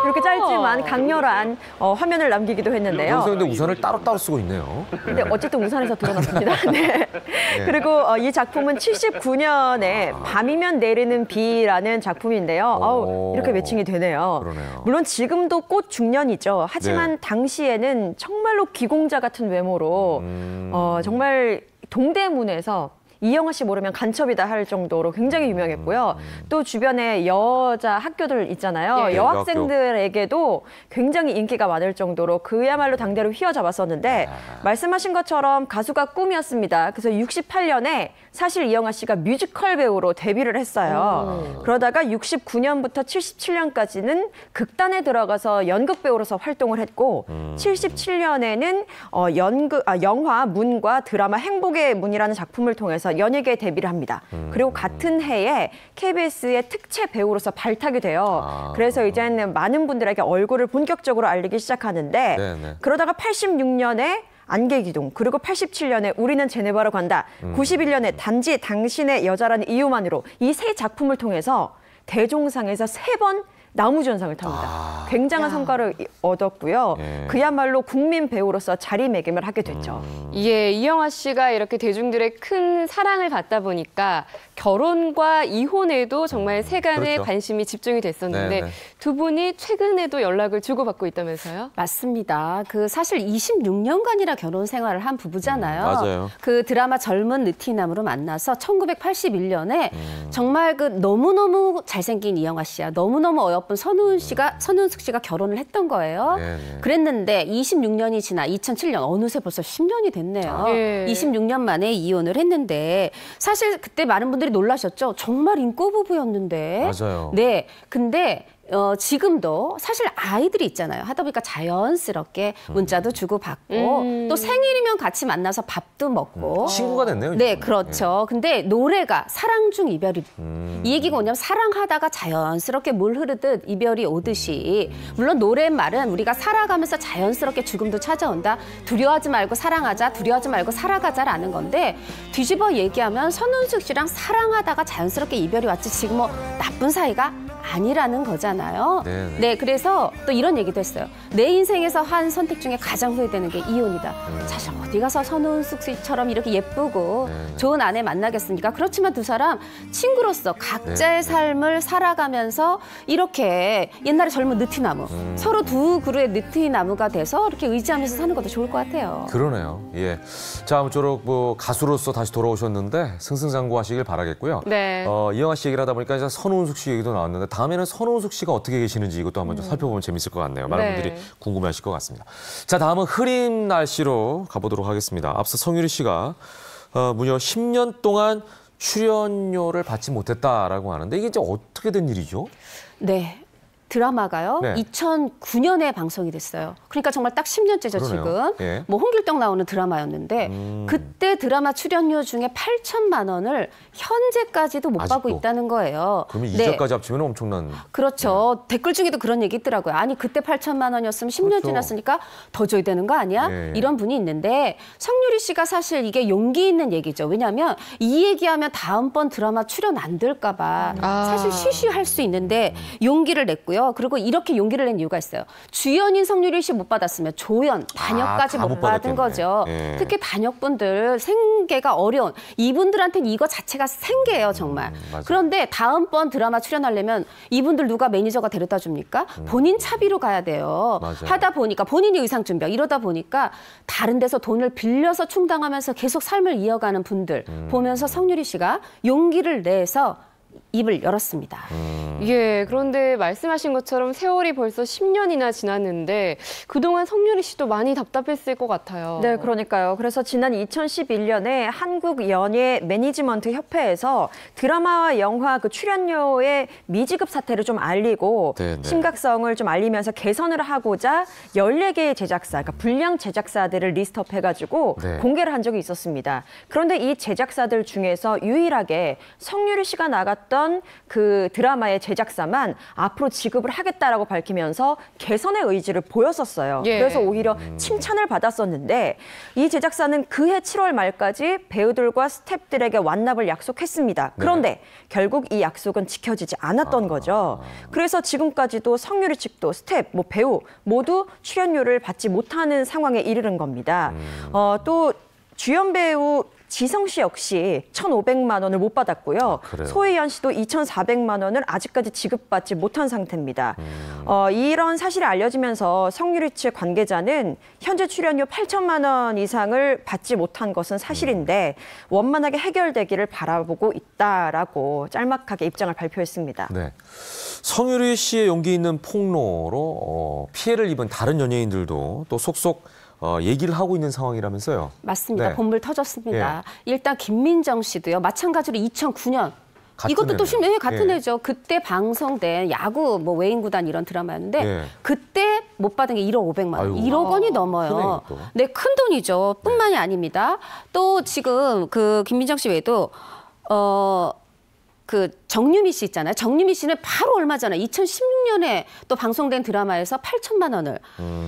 이렇게 짧지만 강렬한 화면을 남기기도 했는데요. 여기서 근데 우산을 따로따로 쓰고 있네요. 근데 어쨌든 우산에서 드러났습니다. 네. 그리고 이 작품은 79년에 밤이면 내리는 비라는 작품인데요. 이렇게 매칭이 되네요. 그러네요. 물론 지금도 꽃 중년이죠. 하지만 당시에는 정말로 귀공자 같은 외모로 정말 동대문에서 이영하 씨 모르면 간첩이다 할 정도로 굉장히 유명했고요. 또 주변에 여자 학교들 있잖아요. 예. 여학생들에게도 굉장히 인기가 많을 정도로 그야말로 당대로 휘어잡았었는데 말씀하신 것처럼 가수가 꿈이었습니다. 그래서 68년에 사실 이영하 씨가 뮤지컬 배우로 데뷔를 했어요. 그러다가 69년부터 77년까지는 극단에 들어가서 연극 배우로서 활동을 했고 77년에는 영화 문과 드라마 행복의 문이라는 작품을 통해서 연예계에 데뷔를 합니다. 그리고 같은 해에 KBS의 특채 배우로서 발탁이 돼요. 그래서 이제는 많은 분들에게 얼굴을 본격적으로 알리기 시작하는데 네네. 그러다가 86년에 안개기둥, 그리고 87년에 우리는 제네바로 간다, 91년에 단지 당신의 여자라는 이유만으로 이 세 작품을 통해서 대종상에서 3번 나무주연상을 탑니다. 굉장한 성과를 얻었고요. 그야말로 국민 배우로서 자리매김을 하게 됐죠. 예, 이영하 씨가 이렇게 대중들의 큰 사랑을 받다 보니까 결혼과 이혼에도 정말 세간의 그렇죠. 관심이 집중이 됐었는데 네네. 두 분이 최근에도 연락을 주고받고 있다면서요? 맞습니다. 그 사실 26년간이나 결혼 생활을 한 부부잖아요. 맞아요. 그 드라마 젊은 느티남으로 만나서 1981년에 정말 그 너무너무 잘생긴 이영하 씨야 너무너무 어여쁜 선우은숙 씨가 결혼을 했던 거예요. 네네. 그랬는데 26년이 지나 2007년 어느새 벌써 10년이 됐네요. 예. 26년 만에 이혼을 했는데 사실 그때 많은 분들이 놀라셨죠. 정말 인꼬 부부였는데. 맞아요. 네. 근데 지금도 사실 아이들이 있잖아요. 하다 보니까 자연스럽게 문자도 주고받고 또 생일이면 같이 만나서 밥도 먹고. 친구가 됐네요. 네, 그렇죠. 근데 노래가 사랑 중 이별이 이 얘기가 뭐냐면 사랑하다가 자연스럽게 물 흐르듯 이별이 오듯이 물론 노랫말은 우리가 살아가면서 자연스럽게 죽음도 찾아온다. 두려워하지 말고 사랑하자. 두려워하지 말고 살아가자라는 건데 뒤집어 얘기하면 선운숙 씨랑 사랑하다가 자연스럽게 이별이 왔지 지금 뭐 나쁜 사이가 아니라는 거잖아요. 네네. 네, 그래서 또 이런 얘기도 했어요. 내 인생에서 한 선택 중에 가장 후회되는 게 이혼이다. 사실 어디 가서 선우은숙 씨처럼 이렇게 예쁘고 좋은 아내 만나겠습니까? 그렇지만 두 사람 친구로서 각자의 삶을 살아가면서 이렇게 옛날에 젊은 느티나무 서로 두 그루의 느티나무가 돼서 이렇게 의지하면서 사는 것도 좋을 것 같아요. 그러네요. 예. 자, 아무쪼록 뭐 가수로서 다시 돌아오셨는데 승승장구하시길 바라겠고요. 네. 이영하 씨 얘기를 하다 보니까 이제 선우은숙 씨 얘기도 나왔는데 다음에는 선우은숙 씨가 어떻게 계시는지 이것도 한번 좀 살펴보면 재밌을 것 같네요. 많은 네. 분들이 궁금해하실 것 같습니다. 자, 다음은 흐린 날씨로 가보도록 하겠습니다. 앞서 성유리 씨가 무려 10년 동안 출연료를 받지 못했다라고 하는데 이게 이제 어떻게 된 일이죠? 네. 드라마가요. 네. 2009년에 방송이 됐어요. 그러니까 정말 딱 10년째죠, 그러네요. 지금. 예. 뭐 홍길동 나오는 드라마였는데 그때 드라마 출연료 중에 8천만 원을 현재까지도 못 받고 아직도? 있다는 거예요. 그러면 네. 이자까지 합치면 엄청난. 그렇죠. 댓글 중에도 그런 얘기 있더라고요. 아니 그때 8천만 원이었으면 10년 그렇죠. 지났으니까 더 줘야 되는 거 아니야? 예. 이런 분이 있는데 성유리 씨가 사실 이게 용기 있는 얘기죠. 왜냐하면 이 얘기하면 다음번 드라마 출연 안 될까 봐 사실 쉬쉬할 수 있는데 용기를 냈고요. 그리고 이렇게 용기를 낸 이유가 있어요. 주연인 성유리 씨 못 받았으면 조연, 단역까지 다 못 못 받은 받았겠네. 거죠. 예. 특히 단역분들 생계가 어려운 이분들한테는 이거 자체가 생계예요, 정말. 맞아요. 그런데 다음번 드라마 출연하려면 이분들 누가 매니저가 데려다 줍니까? 본인 차비로 가야 돼요. 맞아요. 하다 보니까 본인이 의상 준비하고 이러다 보니까 다른 데서 돈을 빌려서 충당하면서 계속 삶을 이어가는 분들 보면서 성유리 씨가 용기를 내서 입을 열었습니다. 예, 그런데 말씀하신 것처럼 세월이 벌써 10년이나 지났는데 그동안 성유리 씨도 많이 답답했을 것 같아요. 네, 그러니까요. 그래서 지난 2011년에 한국연예 매니지먼트 협회에서 드라마와 영화 그 출연료의 미지급 사태를 좀 알리고 네네. 심각성을 좀 알리면서 개선을 하고자 14개의 제작사, 그러니까 불량 제작사들을 리스트업 해가지고 네. 공개를 한 적이 있었습니다. 그런데 이 제작사들 중에서 유일하게 성유리 씨가 나갔던 했던 그 드라마의 제작사만 앞으로 지급을 하겠다라고 밝히면서 개선의 의지를 보였었어요. 예. 그래서 오히려 칭찬을 받았었는데 이 제작사는 그해 7월 말까지 배우들과 스태프들에게 완납을 약속했습니다. 그런데 결국 이 약속은 지켜지지 않았던 거죠. 그래서 지금까지도 성유리 측도 스태프, 뭐 배우 모두 출연료를 받지 못하는 상황에 이르는 겁니다. 또 주연 배우 지성 씨 역시 1,500만 원을 못 받았고요. 소희연 씨도 2,400만 원을 아직까지 지급받지 못한 상태입니다. 이런 사실이 알려지면서 성유리 측 관계자는 현재 출연료 8천만 원 이상을 받지 못한 것은 사실인데 원만하게 해결되기를 바라보고 있다라고 짤막하게 입장을 발표했습니다. 네. 성유리 씨의 용기 있는 폭로로 피해를 입은 다른 연예인들도 또 속속 얘기를 하고 있는 상황이라면서요. 맞습니다. 네. 본물 터졌습니다. 일단 김민정 씨도요. 마찬가지로 2009년 이것도 또 같은 해죠. 그때 방송된 야구 뭐 외인구단 이런 드라마였는데 그때 못 받은 게 1억 500만 원. 아이고. 1억 원이 넘어요. 네, 큰 돈이죠. 뿐만이 아닙니다. 또 지금 그 김민정 씨 외에도 그 정유미 씨 있잖아요. 정유미 씨는 바로 얼마 전에 2016년에 또 방송된 드라마에서 8천만 원을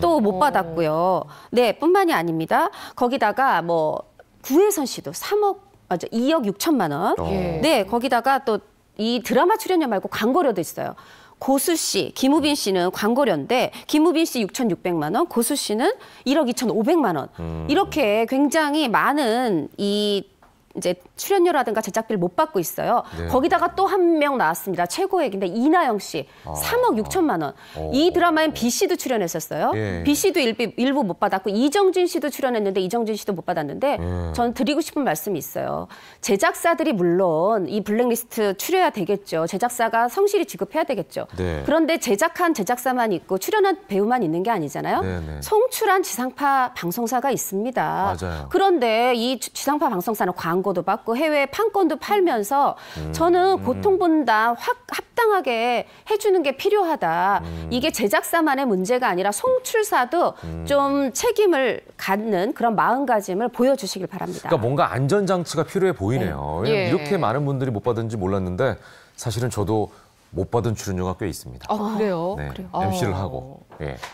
또 못 받았고요. 네, 뿐만이 아닙니다. 거기다가 뭐 구혜선 씨도 2억 6천만 원. 네, 거기다가 또 이 드라마 출연료 말고 광고료도 있어요. 고수 씨, 김우빈 씨는 광고료인데 김우빈 씨 6,600만 원, 고수 씨는 1억 2,500만 원. 이렇게 굉장히 많은 이제 출연료라든가 제작비를 못 받고 있어요. 거기다가 또 한 명 나왔습니다. 최고액인데 이나영 씨 3억 6천만 원. 이 드라마엔 B 씨도 출연했었어요. B 씨도 일부 못 받았고 이정진 씨도 출연했는데 이정진 씨도 못 받았는데 저는 드리고 싶은 말씀이 있어요. 제작사들이 물론 이 블랙리스트 추려야 되겠죠. 제작사가 성실히 지급해야 되겠죠. 그런데 제작한 제작사만 있고 출연한 배우만 있는 게 아니잖아요. 송출한 지상파 방송사가 있습니다. 맞아요. 그런데 이 지상파 방송사는 광고도 받고 해외 판권도 팔면서 저는 고통분담 합당하게 해주는 게 필요하다. 이게 제작사만의 문제가 아니라 송출사도 좀 책임을 갖는 그런 마음가짐을 보여주시길 바랍니다. 그러니까 뭔가 안전장치가 필요해 보이네요. 왜냐면 이렇게 많은 분들이 못 받은지 몰랐는데 사실은 저도 못 받은 출연료가 꽤 있습니다. 그래요? 네, 그래요. MC를 하고.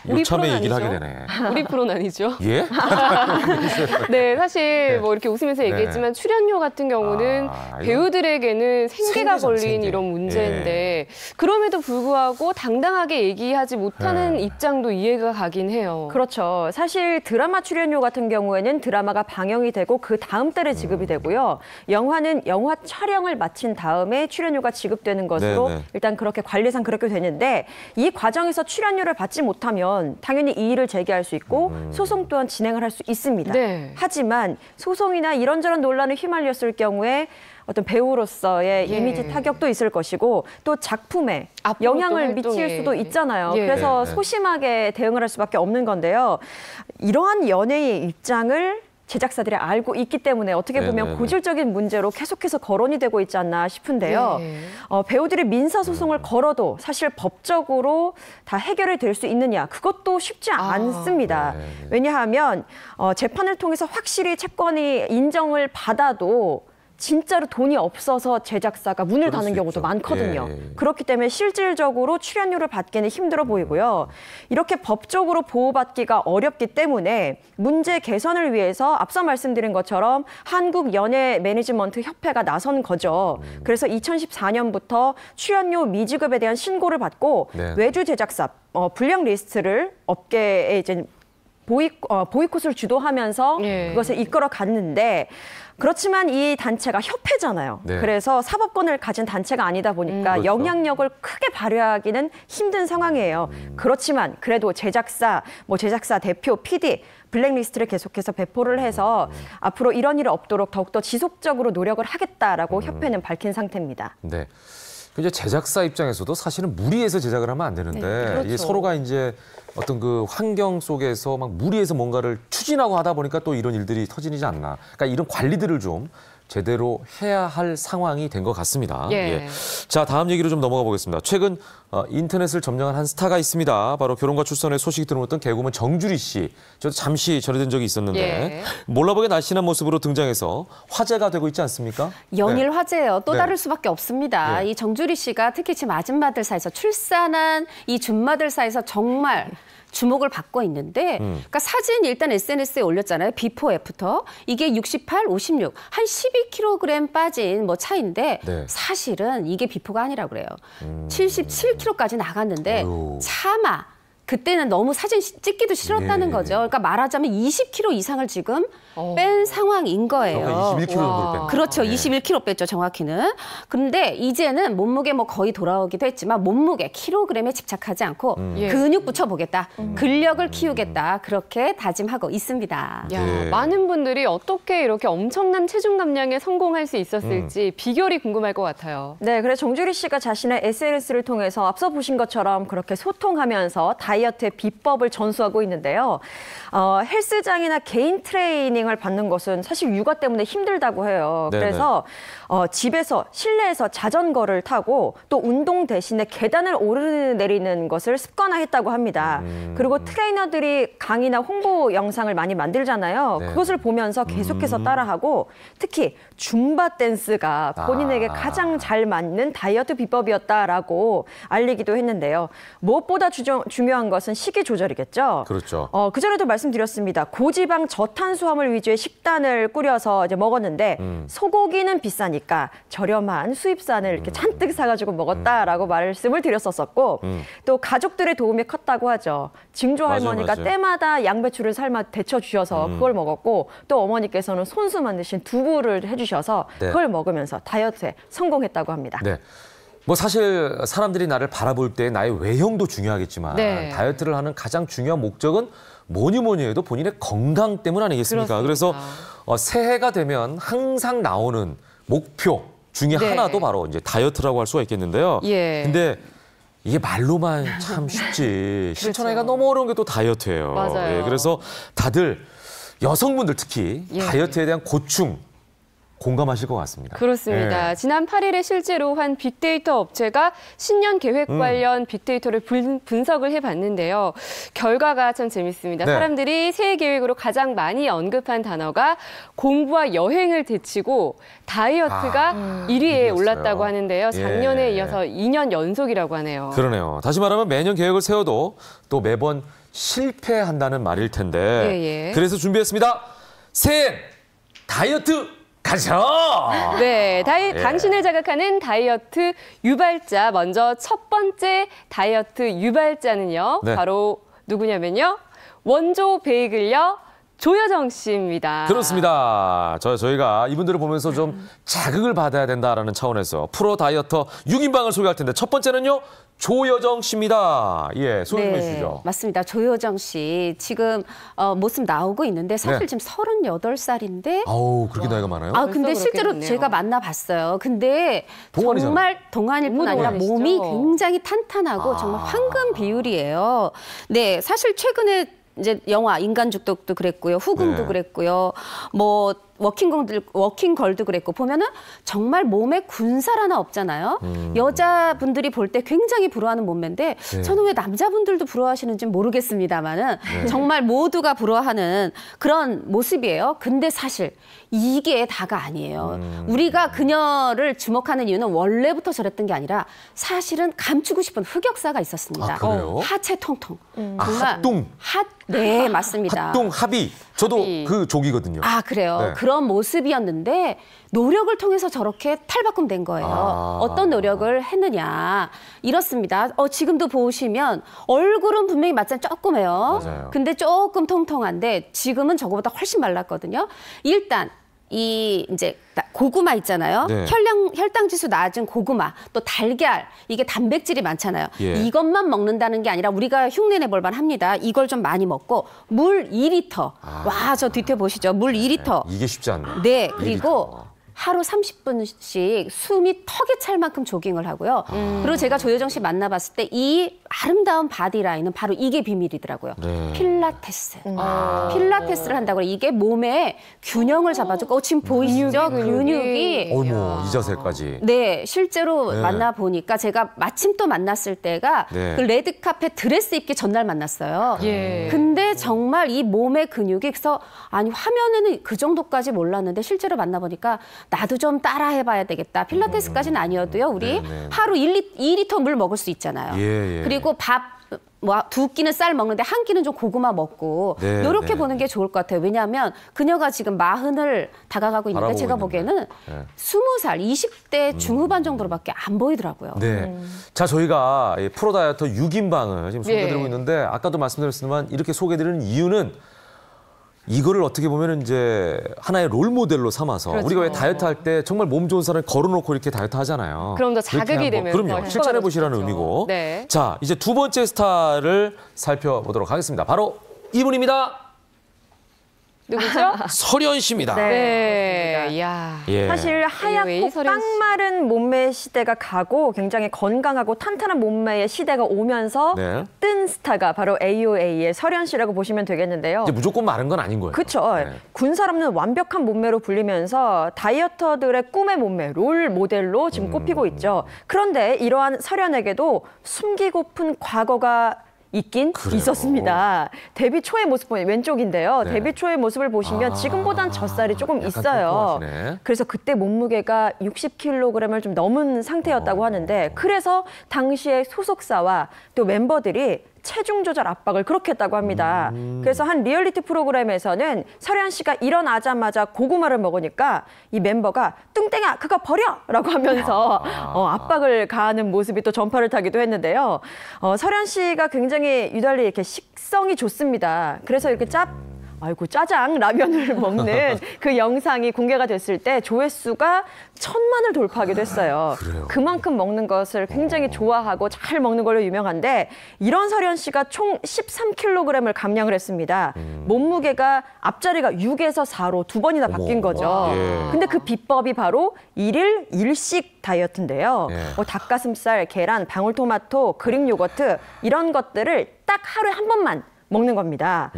우리 요참에 프로는 얘기를 아니죠? 하게 되네. 우리 프로는 아니죠. 예? 네, 사실 뭐 이렇게 웃으면서 얘기했지만 출연료 같은 경우는 배우들에게는 생계가 걸린 생계. 이런 문제인데 그럼에도 불구하고 당당하게 얘기하지 못하는 입장도 이해가 가긴 해요. 그렇죠. 사실 드라마 출연료 같은 경우에는 드라마가 방영이 되고 그 다음 달에 지급이 되고요. 영화는 영화 촬영을 마친 다음에 출연료가 지급되는 것으로 일단 그렇게 관리상 그렇게 되는데 이 과정에서 출연료를 받지 못하면 당연히 이의를 제기할 수 있고 소송 또한 진행을 할 수 있습니다. 하지만 소송이나 이런저런 논란에 휘말렸을 경우에 어떤 배우로서의 이미지 타격도 있을 것이고 또 작품에 영향을 미칠 수도 있잖아요. 그래서 소심하게 대응을 할 수밖에 없는 건데요. 이러한 연예의 입장을 제작사들이 알고 있기 때문에 어떻게 보면 고질적인 문제로 계속해서 거론이 되고 있지 않나 싶은데요. 배우들이 민사소송을 걸어도 사실 법적으로 다 해결이 될 수 있느냐 그것도 쉽지 않습니다. 왜냐하면 재판을 통해서 확실히 채권이 인정을 받아도 진짜로 돈이 없어서 제작사가 문을 닫는 경우도 많거든요. 그렇기 때문에 실질적으로 출연료를 받기는 힘들어 보이고요. 이렇게 법적으로 보호받기가 어렵기 때문에 문제 개선을 위해서 앞서 말씀드린 것처럼 한국연예매니지먼트협회가 나선 거죠. 그래서 2014년부터 출연료 미지급에 대한 신고를 받고 외주 제작사 블랙리스트를 업계에 이제 보이콧을 주도하면서 그것을 이끌어 갔는데 그렇지만 이 단체가 협회잖아요. 그래서 사법권을 가진 단체가 아니다 보니까 영향력을 크게 발휘하기는 힘든 상황이에요. 그렇지만 그래도 제작사 대표, PD 블랙리스트를 계속해서 배포를 해서 앞으로 이런 일이 없도록 더욱더 지속적으로 노력을 하겠다라고 협회는 밝힌 상태입니다. 네. 이제 제작사 입장에서도 사실은 무리해서 제작을 하면 안 되는데 이게 서로가 이제 어떤 그 환경 속에서 막 무리해서 뭔가를 추진하고 하다 보니까 또 이런 일들이 터지지 않나. 그러니까 이런 관리들을 좀 제대로 해야 할 상황이 된 것 같습니다. 예. 자, 다음 얘기로 좀 넘어가 보겠습니다. 최근 인터넷을 점령한 한 스타가 있습니다. 바로 결혼과 출산의 소식이 들어왔던 개그우먼 정주리 씨. 저도 잠시 전해된 적이 있었는데 예. 몰라보게 날씬한 모습으로 등장해서 화제가 되고 있지 않습니까? 연일 네. 화제예요. 또 네. 다를 수밖에 없습니다. 예. 이 정주리 씨가 특히 지금 아줌마들 사이에서 출산한 이 준마들 사이에서 정말 주목을 받고 있는데 그러니까 사진 일단 SNS에 올렸잖아요. 비포 애프터. 이게 68, 56, 한 12kg 빠진 뭐 차이인데 네. 사실은 이게 비포가 아니라 그래요. 77kg까지 나갔는데 차마 그때는 너무 사진 찍기도 싫었다는 거죠. 그러니까 말하자면 20kg 이상을 지금 뺀 상황인 거예요. 21kg 정도를 뺀. 그렇죠. 21kg 뺐죠, 정확히는. 그런데 이제는 몸무게 뭐 거의 돌아오기도 했지만 몸무게, 킬로그램에 집착하지 않고 근육 붙여보겠다. 근력을 키우겠다. 그렇게 다짐하고 있습니다. 야, 많은 분들이 어떻게 이렇게 엄청난 체중 감량에 성공할 수 있었을지 비결이 궁금할 것 같아요. 네, 그래서 정주리 씨가 자신의 SNS를 통해서 앞서 보신 것처럼 그렇게 소통하면서 다이어트의 비법을 전수하고 있는데요. 헬스장이나 개인 트레이닝을 받는 것은 사실 육아 때문에 힘들다고 해요. 네네. 그래서 집에서 실내에서 자전거를 타고 또 운동 대신에 계단을 오르내리는 것을 습관화했다고 합니다. 그리고 트레이너들이 강의나 홍보 영상을 많이 만들잖아요. 네. 그것을 보면서 계속해서 따라하고 특히 줌바 댄스가 본인에게 가장 잘 맞는 다이어트 비법이었다라고 알리기도 했는데요. 무엇보다 중요한 것은 식이 조절이겠죠. 그렇죠. 그전에도 말씀드렸습니다. 고지방 저탄수화물 위주의 식단을 꾸려서 이제 먹었는데 소고기는 비싸니까 저렴한 수입산을 이렇게 잔뜩 사가지고 먹었다라고 말씀을 드렸었고 또 가족들의 도움이 컸다고 하죠. 증조 할머니가 맞아요. 때마다 양배추를 삶아 데쳐주셔서 그걸 먹었고 또 어머니께서는 손수 만드신 두부를 해주셔서 네. 그걸 먹으면서 다이어트에 성공했다고 합니다. 네. 뭐 사실 사람들이 나를 바라볼 때 나의 외형도 중요하겠지만 네. 다이어트를 하는 가장 중요한 목적은 뭐니 해도 본인의 건강 때문 아니겠습니까? 그렇습니다. 그래서 새해가 되면 항상 나오는 목표 중에 네. 하나도 바로 이제 다이어트라고 할 수가 있겠는데요. 예. 근데 이게 말로만 참 쉽지 실천하기가 너무 어려운 게 또 다이어트예요. 맞아요. 예, 그래서 다들 여성분들 특히 예. 다이어트에 대한 고충 공감하실 것 같습니다. 그렇습니다. 예. 지난 8일에 실제로 한 빅데이터 업체가 신년 계획 관련 빅데이터를 분석을 해봤는데요. 결과가 참 재밌습니다. 네. 사람들이 새해 계획으로 가장 많이 언급한 단어가 공부와 여행을 제치고 다이어트가 1위에 올랐다고 하는데요. 작년에 예. 이어서 2년 연속이라고 하네요. 그러네요. 다시 말하면 매년 계획을 세워도 또 매번 실패한다는 말일 텐데. 예, 예. 그래서 준비했습니다. 새해 다이어트 가자! 네, 예. 당신을 자극하는 다이어트 유발자. 먼저 첫 번째 다이어트 유발자는요. 네. 바로 누구냐면요. 원조 베이글녀 조여정 씨입니다. 그렇습니다. 저희가 이분들을 보면서 좀 자극을 받아야 된다라는 차원에서 프로 다이어터 6인방을 소개할 텐데 첫 번째는요. 조여정 씨입니다. 예, 소개 좀 해주시죠. 맞습니다. 조여정 씨 지금 모습 나오고 있는데 사실 네. 지금 38살인데 아우, 그렇게 나이가 많아요? 근데 실제로 그렇겠네요. 제가 만나봤어요. 근데 동안이잖아요. 정말 동안일 뿐 너무 아니라 동안이시죠? 몸이 굉장히 탄탄하고 정말 황금 비율이에요. 네, 사실 최근에 이제 영화 인간죽독도 그랬고요, 후궁도 네. 그랬고요, 뭐 워킹걸도 그랬고 보면은 정말 몸에 군살 하나 없잖아요. 여자분들이 볼 때 굉장히 부러워하는 몸매인데 네. 저는 왜 남자분들도 부러워하시는지 모르겠습니다만은 네. 정말 모두가 부러워하는 그런 모습이에요. 근데 사실 이게 다가 아니에요. 우리가 그녀를 주목하는 이유는 원래부터 저랬던 게 아니라 사실은 감추고 싶은 흑역사가 있었습니다. 아, 그래요? 하체 통통. 아, 합동. 네, 맞습니다. 합동 합의. 저도 그 족이거든요. 아, 그래요? 네. 그런 모습이었는데 노력을 통해서 저렇게 탈바꿈 된 거예요. 어떤 노력을 했느냐. 이렇습니다. 지금도 보시면 얼굴은 분명히 맞짱 조그매요. 맞아요. 근데 조금 통통한데 지금은 저거보다 훨씬 말랐거든요. 일단 이 이제 고구마 있잖아요. 네. 혈당 지수 낮은 고구마, 또 달걀, 이게 단백질이 많잖아요. 예. 이것만 먹는다는 게 아니라 우리가 흉내내 볼 만합니다. 이걸 좀 많이 먹고 물 2리터. 와, 저 뒤태 보시죠. 물 2리터. 이게 쉽지 않네. 네, 그리고 하루 30분씩 숨이 턱에 찰 만큼 조깅을 하고요. 그리고 제가 조여정 씨 만나봤을 때 이 아름다운 바디라인은 바로 이게 비밀이더라고요. 필라테스. 필라테스를 한다고 해요. 이게 몸에 균형을 잡아주고 지금 보이시죠? 근육이. 어머, 이 자세까지. 네, 실제로 만나보니까 제가 마침 또 만났을 때가 그 레드카펫 드레스 입기 전날 만났어요. 근데 정말 이 몸의 근육이 그래서 아니 화면에는 그 정도까지 몰랐는데 실제로 만나보니까 나도 좀 따라해봐야 되겠다. 필라테스까지는 아니어도요. 우리 하루 2리터 물 먹을 수 있잖아요. 그리고 밥 두 끼는 쌀 먹는데 한 끼는 좀 고구마 먹고 이렇게 보는 게 좋을 것 같아요. 왜냐하면 그녀가 지금 40을 다가가고 있는데 제가 보기에는 20살, 20대 중후반 정도로밖에 안 보이더라고요. 자, 저희가 프로 다이어터 6인방을 지금 소개해드리고 있는데 아까도 말씀드렸지만 이렇게 소개해드리는 이유는 이거를 어떻게 보면 이제 하나의 롤 모델로 삼아서 우리가 왜 다이어트 할 때 정말 몸 좋은 사람을 걸어놓고 이렇게 다이어트 하잖아요. 그럼 더 자극이 되면서 그럼요. 실천해 보시라는 의미고. 자, 이제 두 번째 스타를 살펴보도록 하겠습니다. 바로 이분입니다. 누구죠? 설현 씨입니다. 이야. 사실 하얗고 깡 마른 몸매의 시대가 가고 굉장히 건강하고 탄탄한 몸매의 시대가 오면서 뜬 스타가 바로 AOA의 설현 씨라고 보시면 되겠는데요. 이제 무조건 마른 건 아닌 거예요. 그렇죠. 군살 없는 완벽한 몸매로 불리면서 다이어터들의 꿈의 몸매, 롤 모델로 지금 꼽히고 있죠. 그런데 이러한 설현에게도 숨기고픈 과거가 있긴 있었습니다. 데뷔 초의 모습 보면 왼쪽인데요. 데뷔 초의 모습을 보시면 지금보단 젖살이 조금 있어요. 그래서 그때 몸무게가 60kg을 좀 넘은 상태였다고 하는데 그래서 당시에 소속사와 또 멤버들이 체중 조절 압박을 그렇게 했다고 합니다. 그래서 한 리얼리티 프로그램에서는 설현 씨가 일어나자마자 고구마를 먹으니까 이 멤버가 뚱땡아 그거 버려! 라고 하면서 압박을 가하는 모습이 또 전파를 타기도 했는데요. 설현 씨가 굉장히 유달리 이렇게 식성이 좋습니다. 그래서 이렇게 짜장 라면을 먹는 그 영상이 공개가 됐을 때 조회수가 1000만을 돌파하기도 했어요. 그만큼 먹는 것을 굉장히 좋아하고 잘 먹는 걸로 유명한데 이런 설현 씨가 총 13kg을 감량을 했습니다. 몸무게가 앞자리가 6에서 4로 2번이나 바뀐 거죠. 근데 그 비법이 바로 1일 1식 다이어트인데요. 닭가슴살, 계란, 방울토마토, 그릭 요거트 이런 것들을 딱 하루에 한 번만 먹는 겁니다.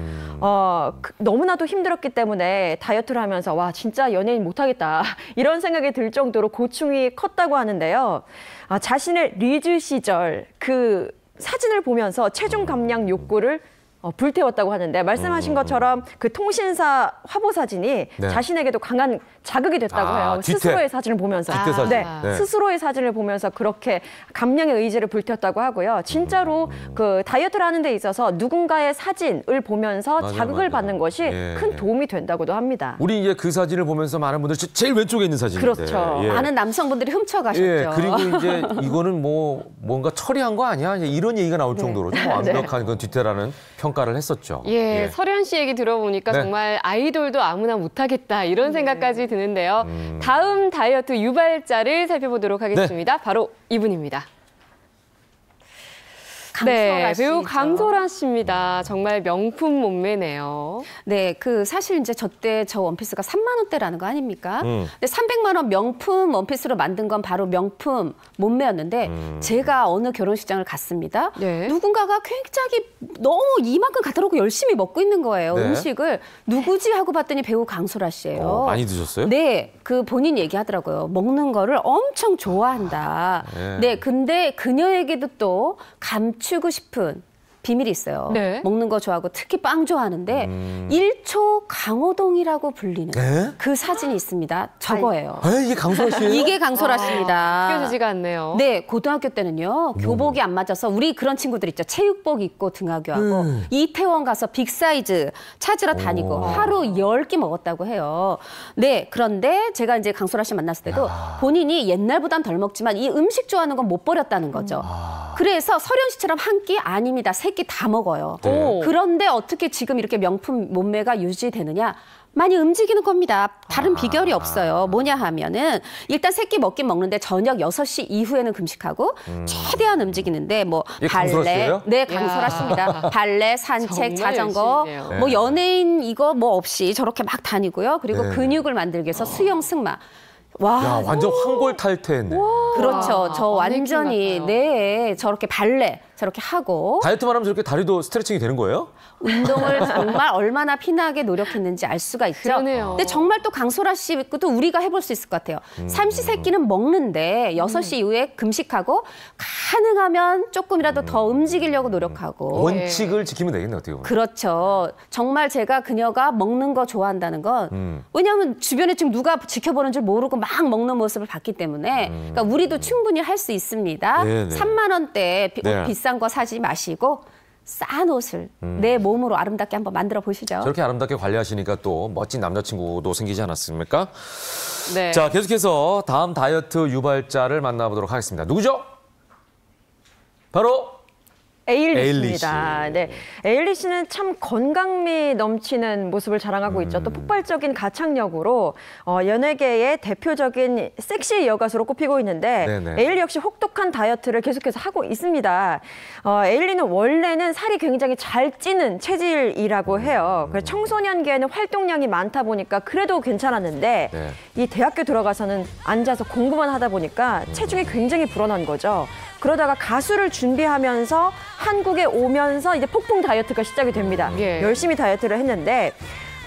너무나도 힘들었기 때문에 다이어트를 하면서 와 진짜 연예인 못하겠다 이런 생각이 들 정도로 고충이 컸다고 하는데요. 자신의 리즈 시절 그 사진을 보면서 체중 감량 욕구를 불태웠다고 하는데 말씀하신 것처럼 그 통신사 화보 사진이 자신에게도 강한 자극이 됐다고 해요. 스스로의 사진을 보면서. 스스로의 사진을 보면서 그렇게 감량의 의지를 불태웠다고 하고요. 진짜로 그 다이어트를 하는 데 있어서 누군가의 사진을 보면서 자극을 받는 것이 큰 도움이 된다고도 합니다. 우리 이제 그 사진을 보면서 많은 분들이 제일 왼쪽에 있는 사진인데. 그렇죠. 많은 남성분들이 훔쳐가셨죠. 그리고 이제 이거는 뭔가 처리한 거 아니야? 이런 얘기가 나올 정도로 좀 완벽한 그 뒤태라는 평가를 했었죠. 설현 씨 얘기 들어보니까 정말 아이돌도 아무나 못하겠다 이런 생각까지 드는데요. 다음 다이어트 유발자를 살펴보도록 하겠습니다. 바로 이분입니다. 배우 강소라 씨입니다. 정말 명품 몸매네요. 사실 이제 저 원피스가 3만 원대라는 거 아닙니까? 근데 300만 원 명품 원피스로 만든 건 바로 명품 몸매였는데 제가 어느 결혼식장을 갔습니다. 누군가가 굉장히 너무 이만큼 가더라고 열심히 먹고 있는 거예요. 음식을 누구지 하고 봤더니 배우 강소라 씨예요. 많이 드셨어요? 그 본인 얘기하더라고요. 먹는 거를 엄청 좋아한다. 근데 그녀에게도 또 감추고 싶은 비밀이 있어요. 먹는 거 좋아하고 특히 빵 좋아하는데 1초 강호동이라고 불리는 그 사진이 있습니다. 저거예요. 이게 강소라 씨예요? 이게 강소라 씨입니다. 껴지지가 않네요. 고등학교 때는요. 교복이 안 맞아서 우리 그런 친구들 있죠. 체육복 입고 등하교하고 이태원 가서 빅사이즈 찾으러 다니고 하루 10끼 먹었다고 해요. 그런데 제가 이제 강소라 씨 만났을 때도 본인이 옛날보단 덜 먹지만 이 음식 좋아하는 건 못 버렸다는 거죠. 그래서 설현 씨처럼 한 끼 아닙니다. 3끼 다 먹어요. 그런데 어떻게 지금 이렇게 명품 몸매가 유지되느냐? 많이 움직이는 겁니다. 다른 비결이 없어요. 뭐냐 하면은 일단 3끼 먹긴 먹는데 저녁 6시 이후에는 금식하고 최대한 움직이는데 발레, 강소라 씨입니다. 발레, 산책, 자전거, 연예인 이거 없이 저렇게 막 다니고요. 그리고 근육을 만들기 위해서 수영, 승마. 와, 야, 완전 황골탈퇴했네. 그렇죠. 저 완전히 뇌에 저렇게 발레 저렇게 하고 다이어트만 하면 저렇게 다리도 스트레칭이 되는 거예요? 운동을 정말 얼마나 피나게 노력했는지 알 수가 있죠. 그러네요. 근데 정말 또 강소라 씨 것도 우리가 해볼 수 있을 것 같아요. 삼시세끼는 먹는데 6시 이후에 금식하고 가능하면 조금이라도 더 움직이려고 노력하고. 원칙을 지키면 되겠네, 어떻게 보면. 그렇죠. 정말 제가 그녀가 먹는 거 좋아한다는 건 왜냐하면 주변에 지금 누가 지켜보는 줄 모르고 막 먹는 모습을 봤기 때문에 그러니까 우리도 충분히 할 수 있습니다. 네네. 3만 원대 네. 비싼 거 사지 마시고 싼 옷을 내 몸으로 아름답게 한번 만들어 보시죠. 저렇게 아름답게 관리하시니까 또 멋진 남자친구도 생기지 않았습니까? 네. 자, 계속해서 다음 다이어트 유발자를 만나보도록 하겠습니다. 누구죠? 바로 에일리 씨입니다. 네, 에일리 씨는 참 건강미 넘치는 모습을 자랑하고 있죠. 또 폭발적인 가창력으로 연예계의 대표적인 섹시 여가수로 꼽히고 있는데 네네. 에일리 역시 혹독한 다이어트를 계속해서 하고 있습니다. 에일리는 원래는 살이 굉장히 잘 찌는 체질이라고 해요. 그래서 청소년기에는 활동량이 많다 보니까 그래도 괜찮았는데 네. 이 대학교 들어가서는 앉아서 공부만 하다 보니까 체중이 굉장히 불어난 거죠. 그러다가 가수를 준비하면서 한국에 오면서 이제 폭풍 다이어트가 시작이 됩니다. 예. 열심히 다이어트를 했는데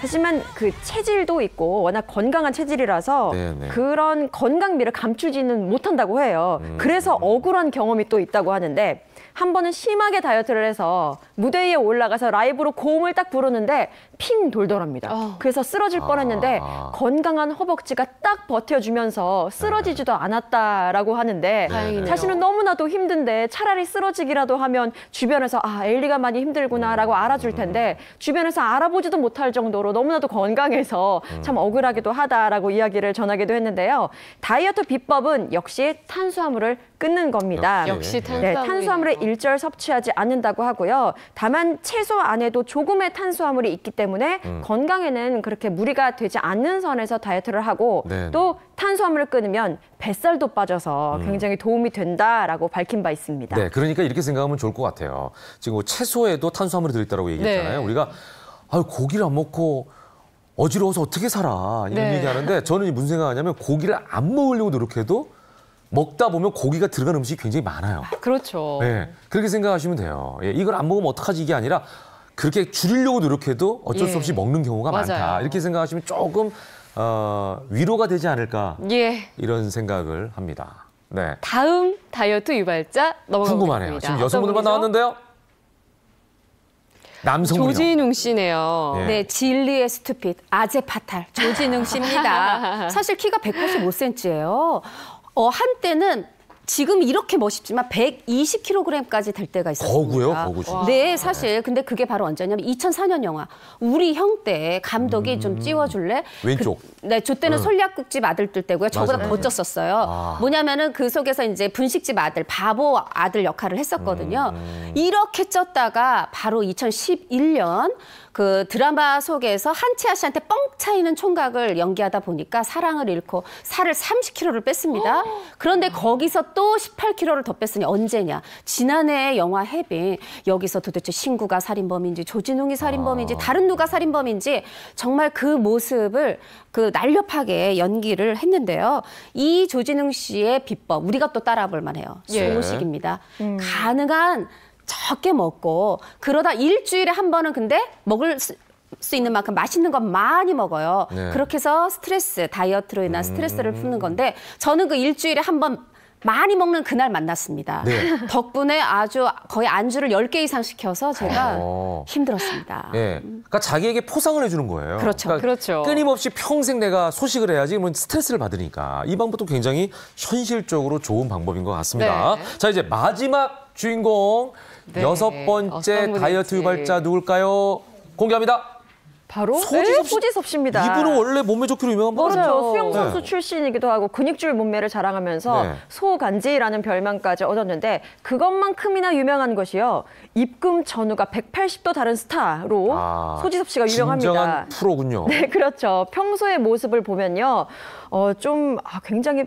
하지만 그 체질도 있고 워낙 건강한 체질이라서 네네. 그런 건강미를 감추지는 못한다고 해요. 그래서 억울한 경험이 또 있다고 하는데 한 번은 심하게 다이어트를 해서 무대 위에 올라가서 라이브로 고음을 딱 부르는데 핑 돌더랍니다. 그래서 쓰러질 뻔했는데 건강한 허벅지가 딱 버텨주면서 쓰러지지도 않았다라고 하는데 다행이네요. 자신은 너무나도 힘든데 차라리 쓰러지기라도 하면 주변에서 아 에일리가 많이 힘들구나라고 알아줄 텐데 주변에서 알아보지도 못할 정도로 너무나도 건강해서 참 억울하기도 하다라고 이야기를 전하기도 했는데요. 다이어트 비법은 역시 탄수화물을 끊는 겁니다. 역시 네, 탄수화물을 일절 섭취하지 않는다고 하고요. 다만 채소 안에도 조금의 탄수화물이 있기 때문에 건강에는 그렇게 무리가 되지 않는 선에서 다이어트를 하고 네네. 또 탄수화물을 끊으면 뱃살도 빠져서 굉장히 도움이 된다라고 밝힌 바 있습니다. 네, 그러니까 이렇게 생각하면 좋을 것 같아요. 지금 뭐 채소에도 탄수화물이 들어있다고 얘기했잖아요. 네. 우리가 고기를 안 먹고 어지러워서 어떻게 살아 이런 네. 얘기하는데 저는 무슨 생각하냐면 고기를 안 먹으려고 노력해도 먹다 보면 고기가 들어간 음식이 굉장히 많아요. 그렇죠. 네, 그렇게 생각하시면 돼요. 예, 이걸 안 먹으면 어떡하지 이게 아니라 그렇게 줄이려고 노력해도 어쩔 수 없이 먹는 경우가 맞아요. 많다. 이렇게 생각하시면 조금 위로가 되지 않을까 예. 이런 생각을 합니다. 네, 다음 다이어트 유발자 넘어가 궁금하네요. 보겠습니다. 지금 여성분들만 나왔는데요. 남성분이요. 조진웅 씨네요. 예. 네, 진리의 스투핏, 아재 파탈, 조진웅 씨입니다. 사실 키가 185cm예요. 한때는 지금 이렇게 멋있지만 120kg까지 될 때가 있었습니다. 거구요? 거구지. 네, 사실. 근데 그게 바로 언제냐면 2004년 영화. 우리 형 때 감독이 좀 찌워줄래? 왼쪽. 네, 저 때는 솔약국집 아들들 때고요. 저보다 맞아요. 더 쪘었어요. 뭐냐면은 그 속에서 이제 분식집 아들, 바보 아들 역할을 했었거든요. 이렇게 쪘다가 바로 2011년 그 드라마 속에서 한치아 씨한테 뻥 차이는 총각을 연기하다 보니까 사랑을 잃고 살을 30kg를 뺐습니다. 그런데 거기서 또 18kg를 더 뺐으니 언제냐? 지난해 영화 해빙 여기서 도대체 신구가 살인범인지 조진웅이 살인범인지 다른 누가 살인범인지 정말 그 모습을 그 날렵하게 연기를 했는데요. 이 조진웅 씨의 비법 우리가 또 따라볼 만해요. 예. 소식입니다. 가능한 적게 먹고 그러다 일주일에 한 번은 근데 먹을 수 있는 만큼 맛있는 거 많이 먹어요. 네. 그렇게 해서 스트레스, 다이어트로 인한 스트레스를 푸는 건데 저는 그 일주일에 한 번 많이 먹는 그날 만났습니다. 네. 덕분에 아주 거의 안주를 10개 이상 시켜서 제가 힘들었습니다. 예, 그러니까 자기에게 포상을 해주는 거예요. 그렇죠. 그러니까 그렇죠. 끊임없이 평생 내가 소식을 해야지 그러면 스트레스를 받으니까 이 방법도 굉장히 현실적으로 좋은 방법인 것 같습니다. 네. 자, 이제 마지막 주인공 네. 여섯 번째 어떤 다이어트 분일지. 유발자 누굴까요? 공개합니다. 바로 소지섭 씨입니다. 이분은 원래 몸매 좋기로 유명한 분이죠. 그렇죠. 수영 선수 네. 출신이기도 하고 근육줄 몸매를 자랑하면서 네. 소간지라는 별명까지 얻었는데 그것만큼이나 유명한 것이요. 입금 전후가 180도 다른 스타로 소지섭 씨가 유명합니다. 진정한 프로군요. 네, 그렇죠. 평소의 모습을 보면요. 굉장히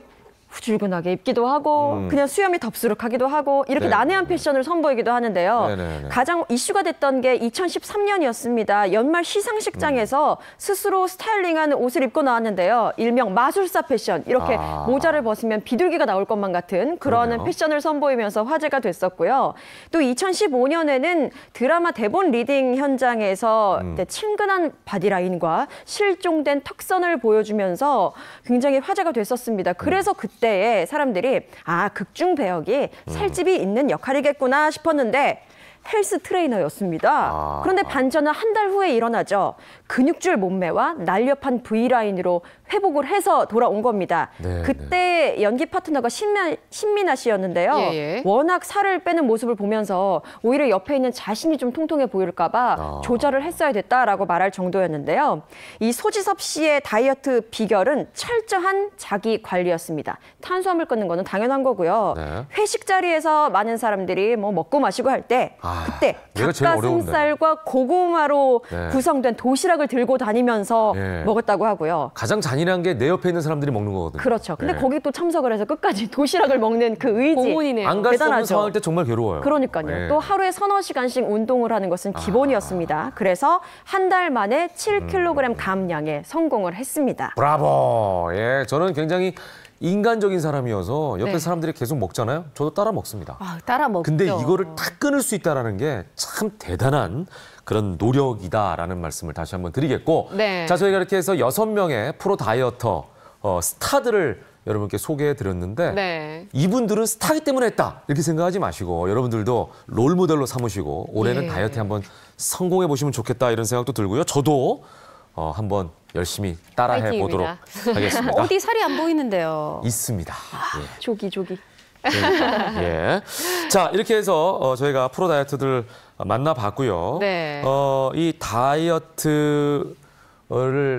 후줄근하게 입기도 하고 그냥 수염이 덥수룩하기도 하고 이렇게 네. 난해한 패션을 선보이기도 하는데요. 네네네. 가장 이슈가 됐던 게 2013년이었습니다. 연말 시상식장에서 스스로 스타일링한 옷을 입고 나왔는데요. 일명 마술사 패션, 이렇게 모자를 벗으면 비둘기가 나올 것만 같은 그런 그러네요. 패션을 선보이면서 화제가 됐었고요. 또 2015년에는 드라마 대본 리딩 현장에서 친근한 바디라인과 실종된 턱선을 보여주면서 굉장히 화제가 됐었습니다. 그래서 그때에 사람들이 극중 배역이 살집이 있는 역할이겠구나 싶었는데 헬스 트레이너였습니다. 그런데 반전은 한 달 후에 일어나죠. 근육줄 몸매와 날렵한 V라인으로 회복을 해서 돌아온 겁니다. 네, 그때 연기 파트너가 신민아 씨였는데요. 예. 워낙 살을 빼는 모습을 보면서 오히려 옆에 있는 자신이 좀 통통해 보일까 봐 조절을 했어야 됐다라고 말할 정도였는데요. 이 소지섭 씨의 다이어트 비결은 철저한 자기 관리였습니다. 탄수화물 끊는 거는 당연한 거고요. 네. 회식 자리에서 많은 사람들이 뭐 먹고 마시고 할 때 그때 얘가 제일 어려운데. 닭가슴살과 고구마로 네. 구성된 도시락을 들고 다니면서 네. 먹었다고 하고요. 가장 잔인한 게 내 옆에 있는 사람들이 먹는 거거든요. 그렇죠. 근데 네. 거기 또 참석을 해서 끝까지 도시락을 먹는 그 의지. 고문이네요. 안 갈 수 없는 대단하죠. 상황일 때 정말 괴로워요. 그러니까요. 네. 또 하루에 서너 시간씩 운동을 하는 것은 기본이었습니다. 그래서 한 달 만에 7kg 감량에 성공을 했습니다. 브라보. 예, 저는 굉장히 인간적인 사람이어서 옆에 네. 사람들이 계속 먹잖아요. 저도 따라 먹습니다. 따라 먹죠. 근데 이거를 다 끊을 수 있다는 게 참 대단한 그런 노력이다라는 말씀을 다시 한번 드리겠고 네. 자, 저희가 이렇게 해서 6명의 프로 다이어터 스타들을 여러분께 소개해드렸는데 네. 이분들은 스타기 때문에 했다 이렇게 생각하지 마시고 여러분들도 롤모델로 삼으시고 올해는 예. 다이어트에 한번 성공해 보시면 좋겠다 이런 생각도 들고요. 저도 한번 열심히 따라해 보도록 파이팅입니다. 하겠습니다. 어디 살이 안 보이는데요. 있습니다. 조기. 예. 자, 이렇게 해서 저희가 프로 다이어트들 만나봤고요. 네. 이 다이어트를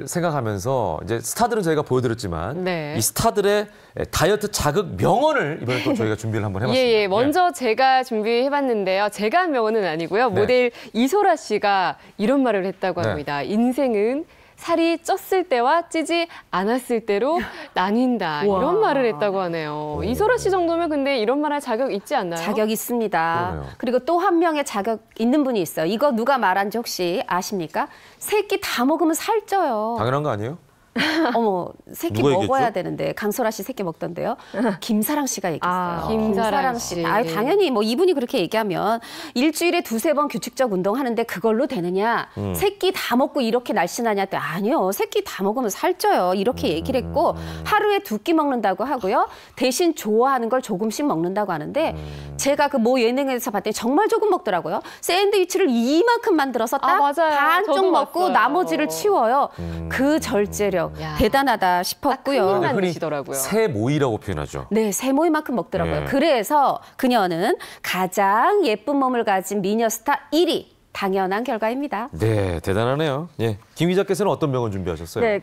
생각하면서 이제 스타들은 저희가 보여드렸지만 네. 이 스타들의 다이어트 자극 명언을 이번에 또 저희가 준비를 한번 해봤습니다. 예. 먼저 제가 준비해봤는데요. 제가 한 명언은 아니고요. 네. 모델 이소라 씨가 이런 말을 했다고 네. 합니다. 인생은 살이 쪘을 때와 찌지 않았을 때로 나뉜다. 우와. 이런 말을 했다고 하네요. 이소라 씨 정도면 근데 이런 말 할 자격 있지 않나요? 자격 있습니다. 그러네요. 그리고 또 한 명의 자격 있는 분이 있어요. 이거 누가 말한지 혹시 아십니까? 세 끼 다 먹으면 살쪄요. 당연한 거 아니에요? 어머, 세 끼 누가 먹어야 얘기했죠? 되는데 강소라 씨 세 끼 먹던데요. 김사랑 씨가 얘기했어요. 김사랑 씨. 당연히 뭐 이분이 그렇게 얘기하면 일주일에 2-3번 규칙적 운동하는데 그걸로 되느냐? 세 끼 다 먹고 이렇게 날씬하냐? 때 아니요. 세 끼 다 먹으면 살쪄요. 이렇게 얘기를 했고 하루에 2끼 먹는다고 하고요. 대신 좋아하는 걸 조금씩 먹는다고 하는데 제가 그 모 예능에서 봤더니 정말 조금 먹더라고요. 샌드위치를 이만큼 만들어서 딱 맞아요. 반쪽 저도 먹고 봤어요. 나머지를 치워요. 그 절제력 야. 대단하다 싶었고요. 큰일만 흔히 드시더라고요. 새모이라고 표현하죠. 네, 세모이만큼 먹더라고요. 네. 그래서 그녀는 가장 예쁜 몸을 가진 미녀 스타 1위. 당연한 결과입니다. 네, 대단하네요. 예, 김 기자께서는 어떤 명언 준비하셨어요? 네,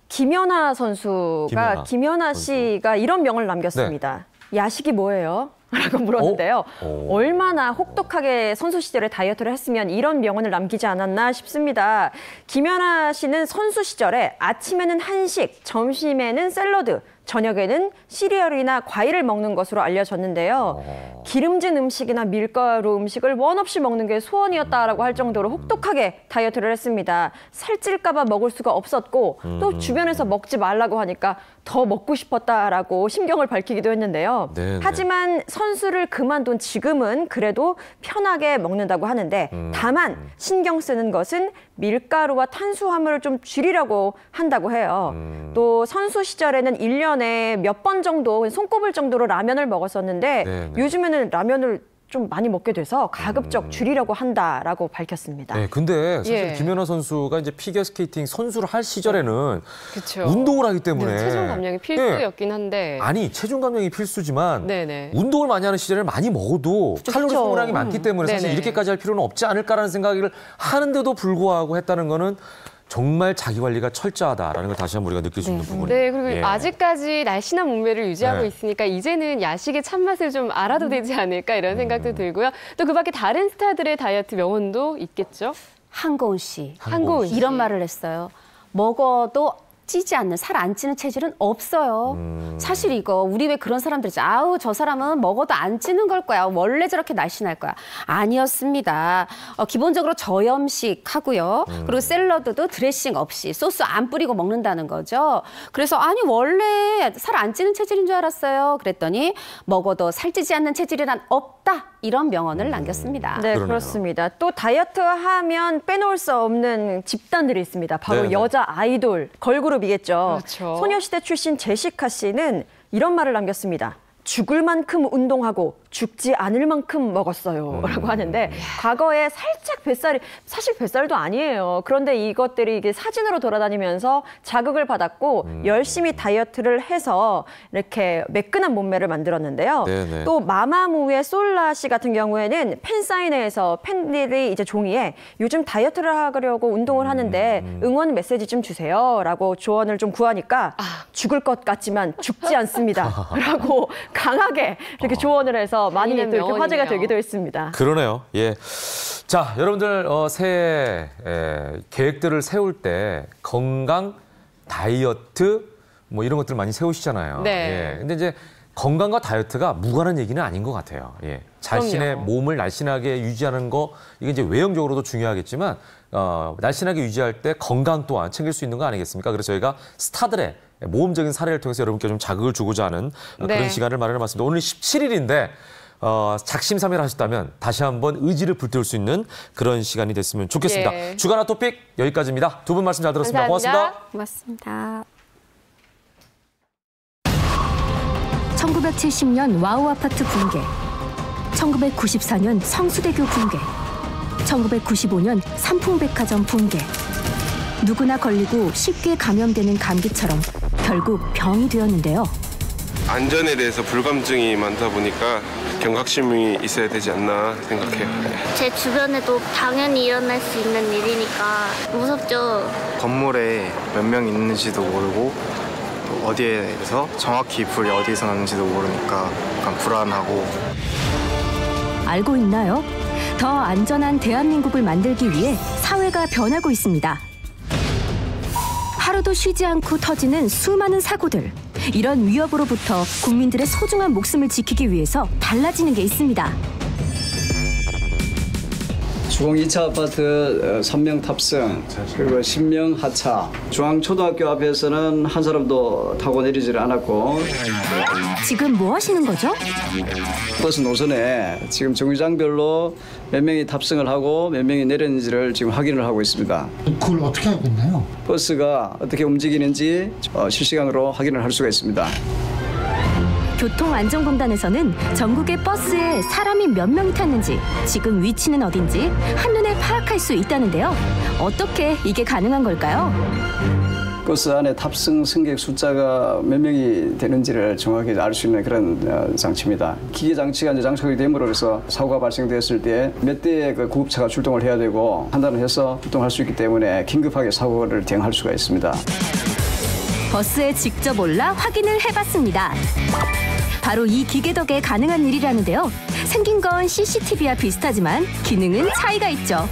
김연아 선수가 김연아 씨가 이런 명을 남겼습니다. 야식이 뭐예요? 라고 물었는데요. 얼마나 혹독하게 선수 시절에 다이어트를 했으면 이런 명언을 남기지 않았나 싶습니다. 김연아 씨는 선수 시절에 아침에는 한식, 점심에는 샐러드, 저녁에는 시리얼이나 과일을 먹는 것으로 알려졌는데요. 기름진 음식이나 밀가루 음식을 원 없이 먹는 게 소원이었다라고 할 정도로 혹독하게 다이어트를 했습니다. 살찔까 봐 먹을 수가 없었고 또 주변에서 먹지 말라고 하니까 더 먹고 싶었다라고 심경을 밝히기도 했는데요. 네네. 하지만 선수를 그만둔 지금은 그래도 편하게 먹는다고 하는데 다만 신경 쓰는 것은 밀가루와 탄수화물을 좀 줄이려고 한다고 해요. 또 선수 시절에는 1년에 몇 번 정도 손꼽을 정도로 라면을 먹었었는데 네네. 요즘에는 라면을 좀 많이 먹게 돼서 가급적 줄이려고 한다라고 밝혔습니다. 네, 근데 사실 예. 김연아 선수가 이제 피겨 스케이팅 선수를 할 시절에는 그쵸. 운동을 하기 때문에 네, 체중 감량이 필수였긴 한데. 아니 체중 감량이 필수지만 네네. 운동을 많이 하는 시절에 많이 먹어도 칼로리 그쵸. 소모량이 많기 때문에 사실 네네. 이렇게까지 할 필요는 없지 않을까라는 생각을 하는데도 불구하고 했다는 거는 정말 자기 관리가 철저하다라는 걸 다시 한번 우리가 느낄 수 있는 부분이에요. 네, 그리고 예. 아직까지 날씬한 몸매를 유지하고 네. 있으니까 이제는 야식의 참맛을 좀 알아도 되지 않을까 이런 생각도 들고요. 또 그 밖에 다른 스타들의 다이어트 명언도 있겠죠? 한고은 씨. 한고은 씨. 이런 말을 했어요. 먹어도 찌지 않는, 살 안 찌는 체질은 없어요. 사실 이거 우리 왜 그런 사람들이지? 아우 저 사람은 먹어도 안 찌는 걸 거야. 원래 저렇게 날씬할 거야. 아니었습니다. 기본적으로 저염식 하고요. 그리고 샐러드도 드레싱 없이 소스 안 뿌리고 먹는다는 거죠. 그래서 아니 원래 살 안 찌는 체질인 줄 알았어요. 그랬더니 먹어도 살찌지 않는 체질이란 없다. 이런 명언을 남겼습니다. 네, 그렇습니다. 또 다이어트 하면 빼놓을 수 없는 집단들이 있습니다. 바로 네네. 여자 아이돌, 걸그룹이겠죠. 그렇죠. 소녀시대 출신 제시카 씨는 이런 말을 남겼습니다. 죽을 만큼 운동하고 죽지 않을 만큼 먹었어요. 라고 하는데 과거에 살짝 뱃살이, 사실 뱃살도 아니에요. 그런데 이것들이 이게 사진으로 돌아다니면서 자극을 받았고 열심히 다이어트를 해서 이렇게 매끈한 몸매를 만들었는데요. 네네. 또 마마무의 솔라 씨 같은 경우에는 팬사인회에서 팬들이 이제 종이에 요즘 다이어트를 하려고 운동을 하는데 응원 메시지 좀 주세요. 라고 조언을 좀 구하니까 죽을 것 같지만 죽지 않습니다. 라고 강하게 이렇게 조언을 해서 많이 또 이렇게 명언이네요. 화제가 되기도 했습니다. 그러네요. 예. 자, 여러분들 새해 계획들을 세울 때 건강, 다이어트 뭐 이런 것들 많이 세우시잖아요. 네. 예. 근데 이제 건강과 다이어트가 무관한 얘기는 아닌 것 같아요. 예. 자신의 그럼요. 몸을 날씬하게 유지하는 거 이게 이제 외형적으로도 중요하겠지만 날씬하게 유지할 때 건강 또한 챙길 수 있는 거 아니겠습니까? 그래서 저희가 스타들의 모험적인 사례를 통해서 여러분께 좀 자극을 주고자 하는 네. 그런 시간을 마련해봤습니다. 오늘 17일인데 작심삼일 하셨다면 다시 한번 의지를 불태울 수 있는 그런 시간이 됐으면 좋겠습니다. 예. 주간화 토픽 여기까지입니다. 두 분 말씀 잘 들었습니다. 고맙습니다. 고맙습니다. 1970년 와우 아파트 붕괴, 1994년 성수대교 붕괴, 1995년 삼풍백화점 붕괴. 누구나 걸리고 쉽게 감염되는 감기처럼 결국 병이 되었는데요. 안전에 대해서 불감증이 많다 보니까 경각심이 있어야 되지 않나 생각해요. 제 주변에도 당연히 일어날 수 있는 일이니까 무섭죠. 건물에 몇 명 있는지도 모르고 또 어디에서 정확히 불이 어디서 나는지도 모르니까 약간 불안하고. 알고 있나요? 더 안전한 대한민국을 만들기 위해 사회가 변하고 있습니다. 하루도 쉬지 않고 터지는 수많은 사고들. 이런 위협으로부터 국민들의 소중한 목숨을 지키기 위해서 달라지는 게 있습니다. 주공 2차 아파트 3명 탑승, 그리고 10명 하차. 중앙초등학교 앞에서는 한 사람도 타고 내리질 않았고. 지금 뭐 하시는 거죠? 버스 노선에 지금 정류장별로 몇 명이 탑승을 하고 몇 명이 내렸는지를 지금 확인을 하고 있습니다. 그걸 어떻게 알고 있나요? 버스가 어떻게 움직이는지 실시간으로 확인을 할 수가 있습니다. 교통안전공단에서는 전국의 버스에 사람이 몇 명이 탔는지, 지금 위치는 어딘지 한눈에 파악할 수 있다는데요. 어떻게 이게 가능한 걸까요? 버스 안에 탑승 승객 숫자가 몇 명이 되는지를 정확히 알 수 있는 그런 장치입니다. 기계 장치가 이제 장착이 됨으로 해서 사고가 발생되었을 때 몇 대의 그 구급차가 출동을 해야 되고 판단을 해서 출동할 수 있기 때문에 긴급하게 사고를 대응할 수가 있습니다. 버스에 직접 올라 확인을 해봤습니다. 바로 이 기계 덕에 가능한 일이라는데요. 생긴 건 CCTV와 비슷하지만 기능은 차이가 있죠.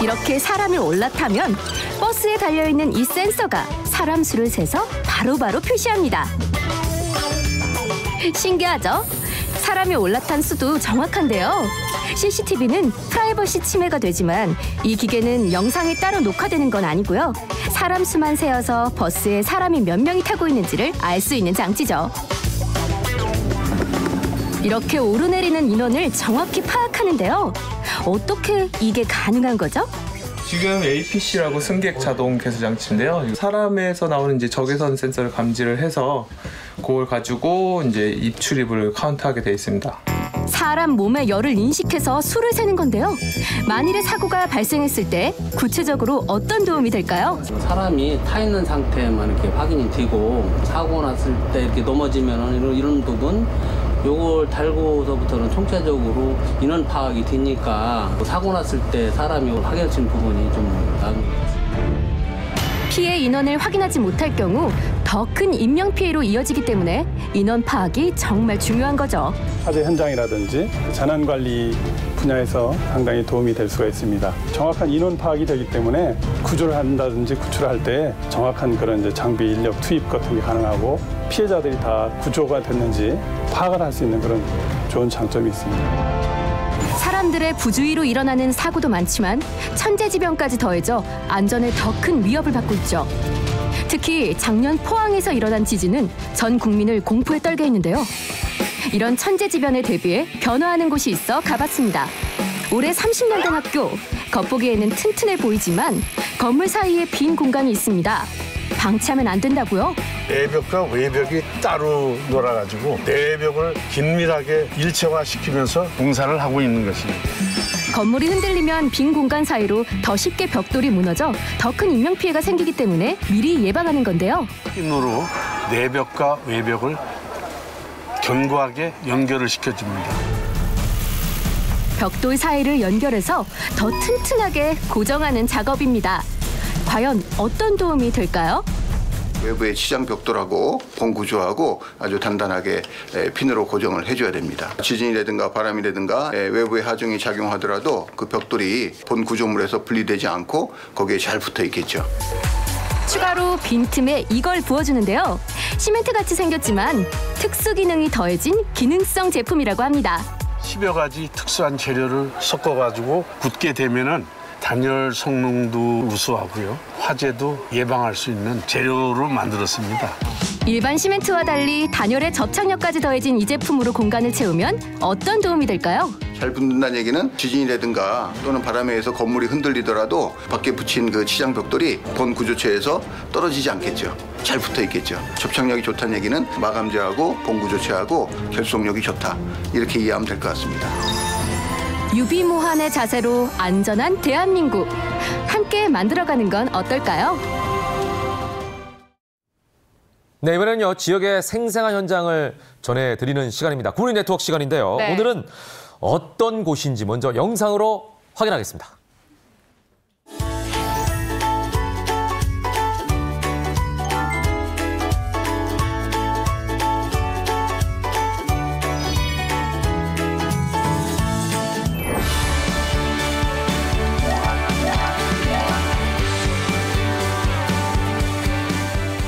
이렇게 사람이 올라타면 버스에 달려있는 이 센서가 사람 수를 세서 바로바로 표시합니다. 신기하죠? 사람이 올라탄 수도 정확한데요. CCTV는 프라이버시 침해가 되지만 이 기계는 영상이 따로 녹화되는 건 아니고요. 사람 수만 세어서 버스에 사람이 몇 명이 타고 있는지를 알 수 있는 장치죠. 이렇게 오르내리는 인원을 정확히 파악하는데요. 어떻게 이게 가능한 거죠? 지금 APC라고 승객 자동 개수 장치인데요. 사람에서 나오는 이제 적외선 센서를 감지를 해서 그걸 가지고 이제 입출입을 카운트하게 돼 있습니다. 사람 몸의 열을 인식해서 수를 세는 건데요. 만일의 사고가 발생했을 때 구체적으로 어떤 도움이 될까요? 사람이 타 있는 상태만 이렇게 확인이 되고 사고 났을 때 이렇게 넘어지면 이런 부분 요걸 달고서부터는 총체적으로 인원 파악이 되니까 사고 났을 때 사람이 확인할 수 있는 부분이 좀 나은 것 같습니다. 피해 인원을 확인하지 못할 경우 더 큰 인명 피해로 이어지기 때문에 인원 파악이 정말 중요한 거죠. 화재 현장이라든지 재난 관리 분야에서 상당히 도움이 될 수가 있습니다. 정확한 인원 파악이 되기 때문에 구조를 한다든지 구출을 할 때 정확한 그런 이제 장비 인력 투입 같은 게 가능하고 피해자들이 다 구조가 됐는지 파악을 할 수 있는 그런 좋은 장점이 있습니다. 사람들의 부주의로 일어나는 사고도 많지만 천재지변까지 더해져 안전에 더 큰 위협을 받고 있죠. 특히 작년 포항에서 일어난 지진은 전 국민을 공포에 떨게 했는데요. 이런 천재지변에 대비해 변화하는 곳이 있어 가봤습니다. 올해 30년 된 학교. 겉보기에는 튼튼해 보이지만 건물 사이에 빈 공간이 있습니다. 방치하면 안 된다고요? 내벽과 외벽이 따로 놀아가지고 내벽을 긴밀하게 일체화시키면서 공사를 하고 있는 것입니다. 건물이 흔들리면 빈 공간 사이로 더 쉽게 벽돌이 무너져 더 큰 인명피해가 생기기 때문에 미리 예방하는 건데요. 핀으로 내벽과 외벽을 견고하게 연결을 시켜줍니다. 벽돌 사이를 연결해서 더 튼튼하게 고정하는 작업입니다. 과연 어떤 도움이 될까요? 외부의 치장 벽돌하고 본구조하고 아주 단단하게 핀으로 고정을 해줘야 됩니다. 지진이라든가 바람이라든가 외부의 하중이 작용하더라도 그 벽돌이 본 구조물에서 분리되지 않고 거기에 잘 붙어 있겠죠. 추가로 빈틈에 이걸 부어주는데요. 시멘트같이 생겼지만 특수 기능이 더해진 기능성 제품이라고 합니다. 10여 가지 특수한 재료를 섞어가지고 굳게 되면은 단열 성능도 우수하고요. 화재도 예방할 수 있는 재료로 만들었습니다. 일반 시멘트와 달리 단열에 접착력까지 더해진 이 제품으로 공간을 채우면 어떤 도움이 될까요? 잘 붙는다는 얘기는 지진이라든가 또는 바람에 의해서 건물이 흔들리더라도 밖에 붙인 그 치장 벽돌이 본 구조체에서 떨어지지 않겠죠. 잘 붙어 있겠죠. 접착력이 좋다는 얘기는 마감재하고 본 구조체하고 결속력이 좋다. 이렇게 이해하면 될 것 같습니다. 유비무환의 자세로 안전한 대한민국. 함께 만들어가는 건 어떨까요? 네, 이번에는요, 지역의 생생한 현장을 전해드리는 시간입니다. 구민이 네트워크 시간인데요. 네. 오늘은 어떤 곳인지 먼저 영상으로 확인하겠습니다.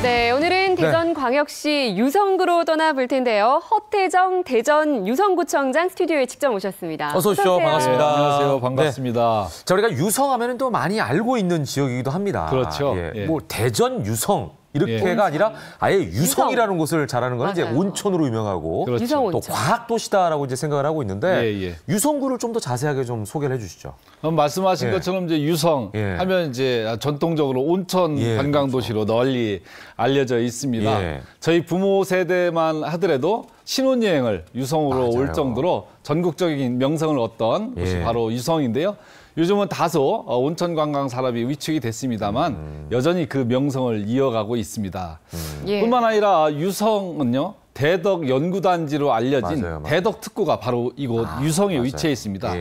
네, 오늘은 대전광역시 유성구로 떠나볼 텐데요. 허태정 대전 유성구청장 스튜디오에 직접 모셨습니다. 어서 오십시오. 반갑습니다. 네, 안녕하세요. 반갑습니다. 네. 자, 우리가 유성하면 또 많이 알고 있는 지역이기도 합니다. 그렇죠. 예. 예. 뭐 대전 유성. 이렇게가 아니라 아예 유성이라는 곳을 잘하는 건 이제 온천으로 유명하고 그렇죠. 또 과학도시다라고 이제 생각을 하고 있는데 유성구를 좀 더 자세하게 좀 소개를 해주시죠. 말씀하신 것처럼 이제 유성 하면 이제 전통적으로 온천 관광도시로 널리 알려져 있습니다. 저희 부모 세대만 하더라도 신혼여행을 유성으로 올 정도로 전국적인 명성을 얻던 곳이 바로 유성인데요. 요즘은 다소 온천 관광 산업이 위축이 됐습니다만 여전히 그 명성을 이어가고 있습니다. 뿐만 아니라 유성은요. 대덕 연구단지로 알려진 맞아요. 대덕 특구가 바로 이곳 유성에 위치해 있습니다.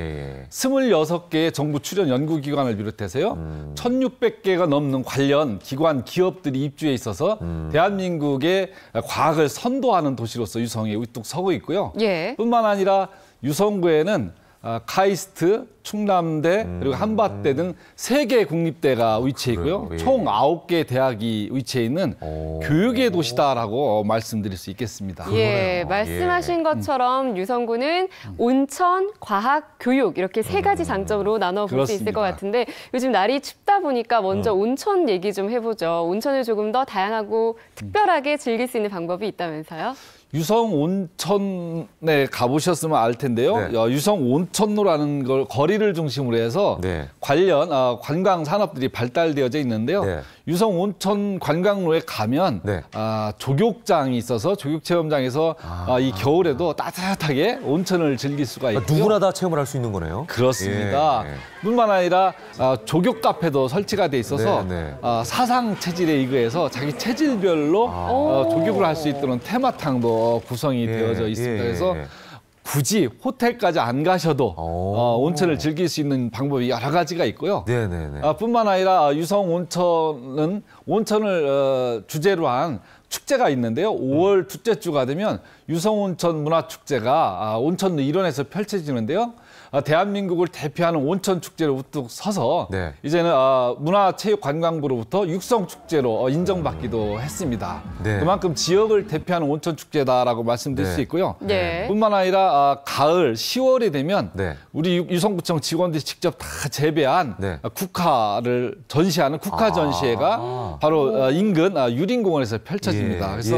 26개의 정부 출연 연구기관을 비롯해서요. 1,600개가 넘는 관련 기관, 기업들이 입주해 있어서 대한민국의 과학을 선도하는 도시로서 유성에 우뚝 서고 있고요. 뿐만 아니라 유성구에는 카이스트, 충남대, 그리고 한밭대 등 3개 국립대가 위치해 있고요. 총 9개 대학이 위치해 있는 교육의 도시다라고 말씀드릴 수 있겠습니다. 예, 말씀하신 것처럼 유성구는 온천, 과학, 교육 이렇게 3가지 장점으로 나눠볼 수 있을 것 같은데 요즘 날이 춥다 보니까 먼저 온천 얘기 좀 해보죠. 온천을 조금 더 다양하고 특별하게 즐길 수 있는 방법이 있다면서요? 유성 온천에 가보셨으면 알 텐데요. 유성 온천로라는 걸 거리를 중심으로 해서 관련 관광 산업들이 발달되어져 있는데요. 유성 온천 관광로에 가면 조격장이 있어서 조격체험장에서 이 겨울에도 따뜻하게 온천을 즐길 수가 있고요. 누구나 다 체험을 할 수 있는 거네요. 그렇습니다. 뿐만 아니라 조격 카페도 설치가 돼 있어서 사상 체질에 의거해서 자기 체질별로 조격을 할 수 있도록 테마탕도 구성이 되어져 있습니다. 그래서 굳이 호텔까지 안 가셔도 온천을 즐길 수 있는 방법이 여러 가지가 있고요. 네네네. 뿐만 아니라 유성 온천은 온천을 주제로 한 축제가 있는데요. 5월 둘째 주가 되면 유성온천 문화축제가 온천 일원에서 펼쳐지는데요. 대한민국을 대표하는 온천 축제로 우뚝 서서 네. 이제는 문화체육관광부로부터 육성축제로 인정받기도 했습니다. 네. 그만큼 지역을 대표하는 온천 축제다라고 말씀드릴 네. 수 있고요. 네. 뿐만 아니라 가을 10월이 되면 네. 우리 유성구청 직원들이 직접 다 재배한 국화를 전시하는 국화 전시회가 바로 인근 유림공원에서 펼쳐집니다. 그래서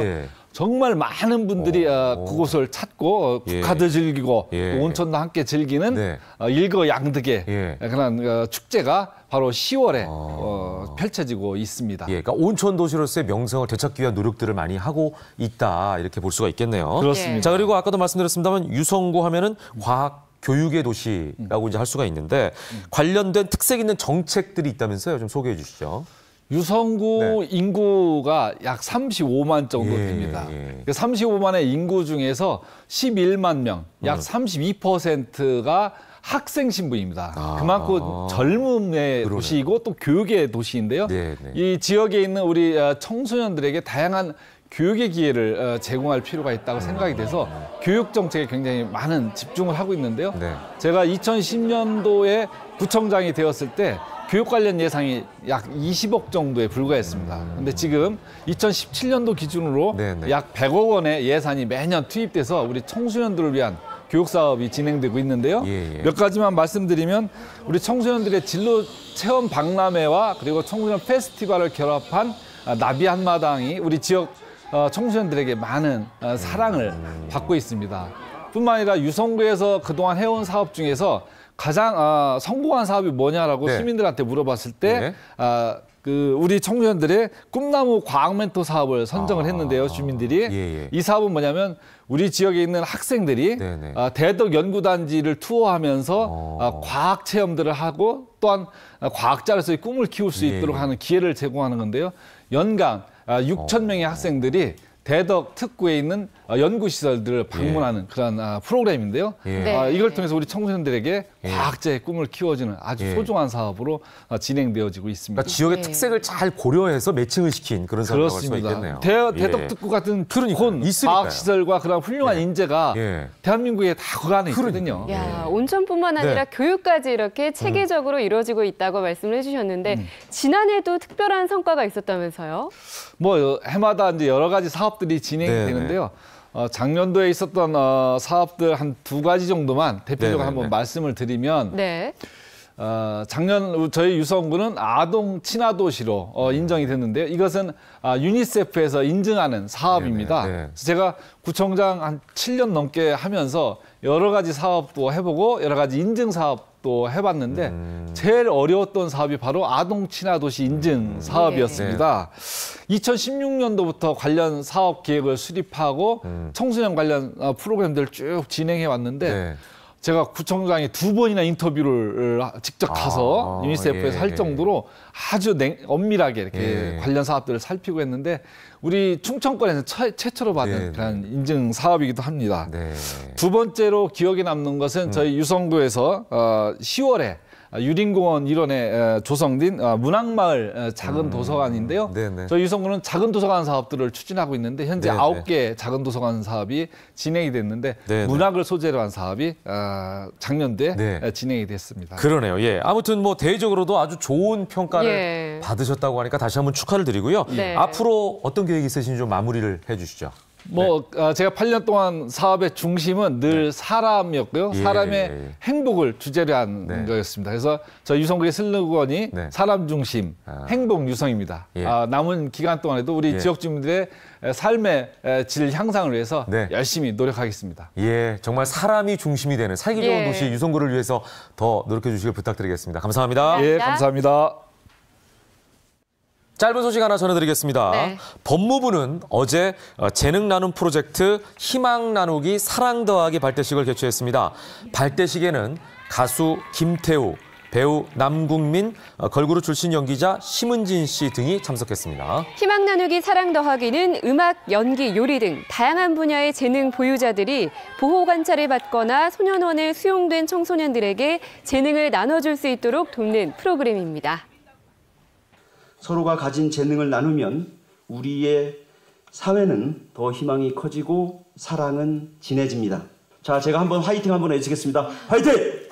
정말 많은 분들이 그곳을 찾고 국화도 즐기고 온천도 함께 즐기는 일거양득의 그런 축제가 바로 10월에 펼쳐지고 있습니다. 그러니까 온천 도시로서의 명성을 되찾기 위한 노력들을 많이 하고 있다 이렇게 볼 수가 있겠네요. 그렇습니다. 자, 그리고 아까도 말씀드렸습니다만 유성구 하면은 과학 교육의 도시라고 이제 할 수가 있는데 관련된 특색 있는 정책들이 있다면서요? 좀 소개해 주시죠. 유성구 인구가 약 35만 정도 됩니다. 35만의 인구 중에서 11만 명, 약 32%가 학생 신분입니다. 그만큼 젊음의 도시이고 또 교육의 도시인데요. 이 지역에 있는 우리 청소년들에게 다양한 교육의 기회를 제공할 필요가 있다고 생각이 돼서 교육 정책에 굉장히 많은 집중을 하고 있는데요. 제가 2010년도에 구청장이 되었을 때 교육 관련 예산이 약 20억 정도에 불과했습니다. 근데 지금 2017년도 기준으로 약 100억 원의 예산이 매년 투입돼서 우리 청소년들을 위한 교육 사업이 진행되고 있는데요. 몇 가지만 말씀드리면 우리 청소년들의 진로 체험 박람회와 그리고 청소년 페스티벌을 결합한 나비 한마당이 우리 지역 청소년들에게 많은 사랑을 받고 있습니다. 뿐만 아니라 유성구에서 그동안 해온 사업 중에서 가장 성공한 사업이 뭐냐라고 시민들한테 물어봤을 때 우리 청소년들의 꿈나무 과학 멘토 사업을 선정을 했는데요. 주민들이 이 사업은 뭐냐면 우리 지역에 있는 학생들이 대덕 연구단지를 투어하면서 과학 체험들을 하고 또한 과학자로서의 꿈을 키울 수 있도록 하는 기회를 제공하는 건데요. 연간 6천 명의 학생들이 대덕 특구에 있는 연구시설들을 방문하는 그런 프로그램인데요. 이걸 통해서 우리 청소년들에게 과학자의 꿈을 키워주는 아주 소중한 사업으로 진행되어지고 있습니다. 그러니까 지역의 특색을 잘 고려해서 매칭을 시킨 그런 사업을 할 수가 있겠네요. 대덕 특구 같은 본 과학시설과 그런 훌륭한 인재가 대한민국에 다 그 안에 있거든요. 야, 온천뿐만 아니라 교육까지 이렇게 체계적으로 이루어지고 있다고 말씀을 해주셨는데 지난해도 특별한 성과가 있었다면서요? 뭐 해마다 이제 여러 가지 사업들이 진행이 되는데요. 작년도에 있었던 사업들 한 2가지 정도만 대표적으로 한번 말씀을 드리면 작년 저희 유성구는 아동 친화도시로 인정이 됐는데요. 이것은 유니세프에서 인증하는 사업입니다. 그래서 제가 구청장 한 7년 넘게 하면서 여러 가지 사업도 해보고 여러 가지 인증 사업도 해봤는데 제일 어려웠던 사업이 바로 아동 친화도시 인증 사업이었습니다. 2016년도부터 관련 사업 계획을 수립하고 청소년 관련 프로그램들을 쭉 진행해 왔는데 제가 구청장이 2번이나 인터뷰를 직접 가서 유니세프에서 할 정도로 아주 엄밀하게 이렇게 관련 사업들을 살피고 했는데 우리 충청권에서 최초로 받은 그런 인증 사업이기도 합니다. 두 번째로 기억에 남는 것은 저희 유성구에서 10월에 유림공원 일원에 조성된 문학마을 작은 도서관인데요. 저희 유성구는 작은 도서관 사업들을 추진하고 있는데 현재 9개 작은 도서관 사업이 진행이 됐는데 문학을 소재로 한 사업이 작년도에 진행이 됐습니다. 그러네요. 아무튼 뭐 대외적으로도 아주 좋은 평가를 받으셨다고 하니까 다시 한번 축하를 드리고요. 앞으로 어떤 계획이 있으신지 좀 마무리를 해주시죠. 제가 8년 동안 사업의 중심은 늘 사람이었고요. 사람의 행복을 주제로 한 거였습니다. 그래서 저희 유성구의 슬로건이 사람 중심, 행복 유성입니다. 남은 기간 동안에도 우리 지역 주민들의 삶의 질 향상을 위해서 열심히 노력하겠습니다. 정말 사람이 중심이 되는 살기 좋은 도시 유성구를 위해서 더 노력해 주시길 부탁드리겠습니다. 감사합니다. 감사합니다. 짧은 소식 하나 전해드리겠습니다. 법무부는 어제 재능 나눔 프로젝트 희망 나누기 사랑 더하기 발대식을 개최했습니다. 발대식에는 가수 김태우, 배우 남궁민, 걸그룹 출신 연기자 심은진 씨 등이 참석했습니다. 희망 나누기 사랑 더하기는 음악, 연기, 요리 등 다양한 분야의 재능 보유자들이 보호 관찰을 받거나 소년원에 수용된 청소년들에게 재능을 나눠줄 수 있도록 돕는 프로그램입니다. 서로가 가진 재능을 나누면 우리의 사회는 더 희망이 커지고 사랑은 진해집니다. 자, 제가 한번 화이팅 한번 해주겠습니다. 화이팅!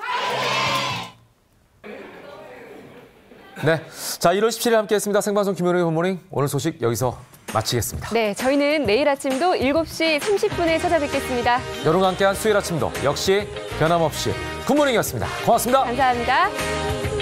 네, 자 1월 17일 함께했습니다. 생방송 김현우의 굿모닝. 오늘 소식 여기서 마치겠습니다. 네, 저희는 내일 아침도 7시 30분에 찾아뵙겠습니다. 여러분과 함께한 수요일 아침도 역시 변함없이 굿모닝이었습니다. 고맙습니다. 감사합니다.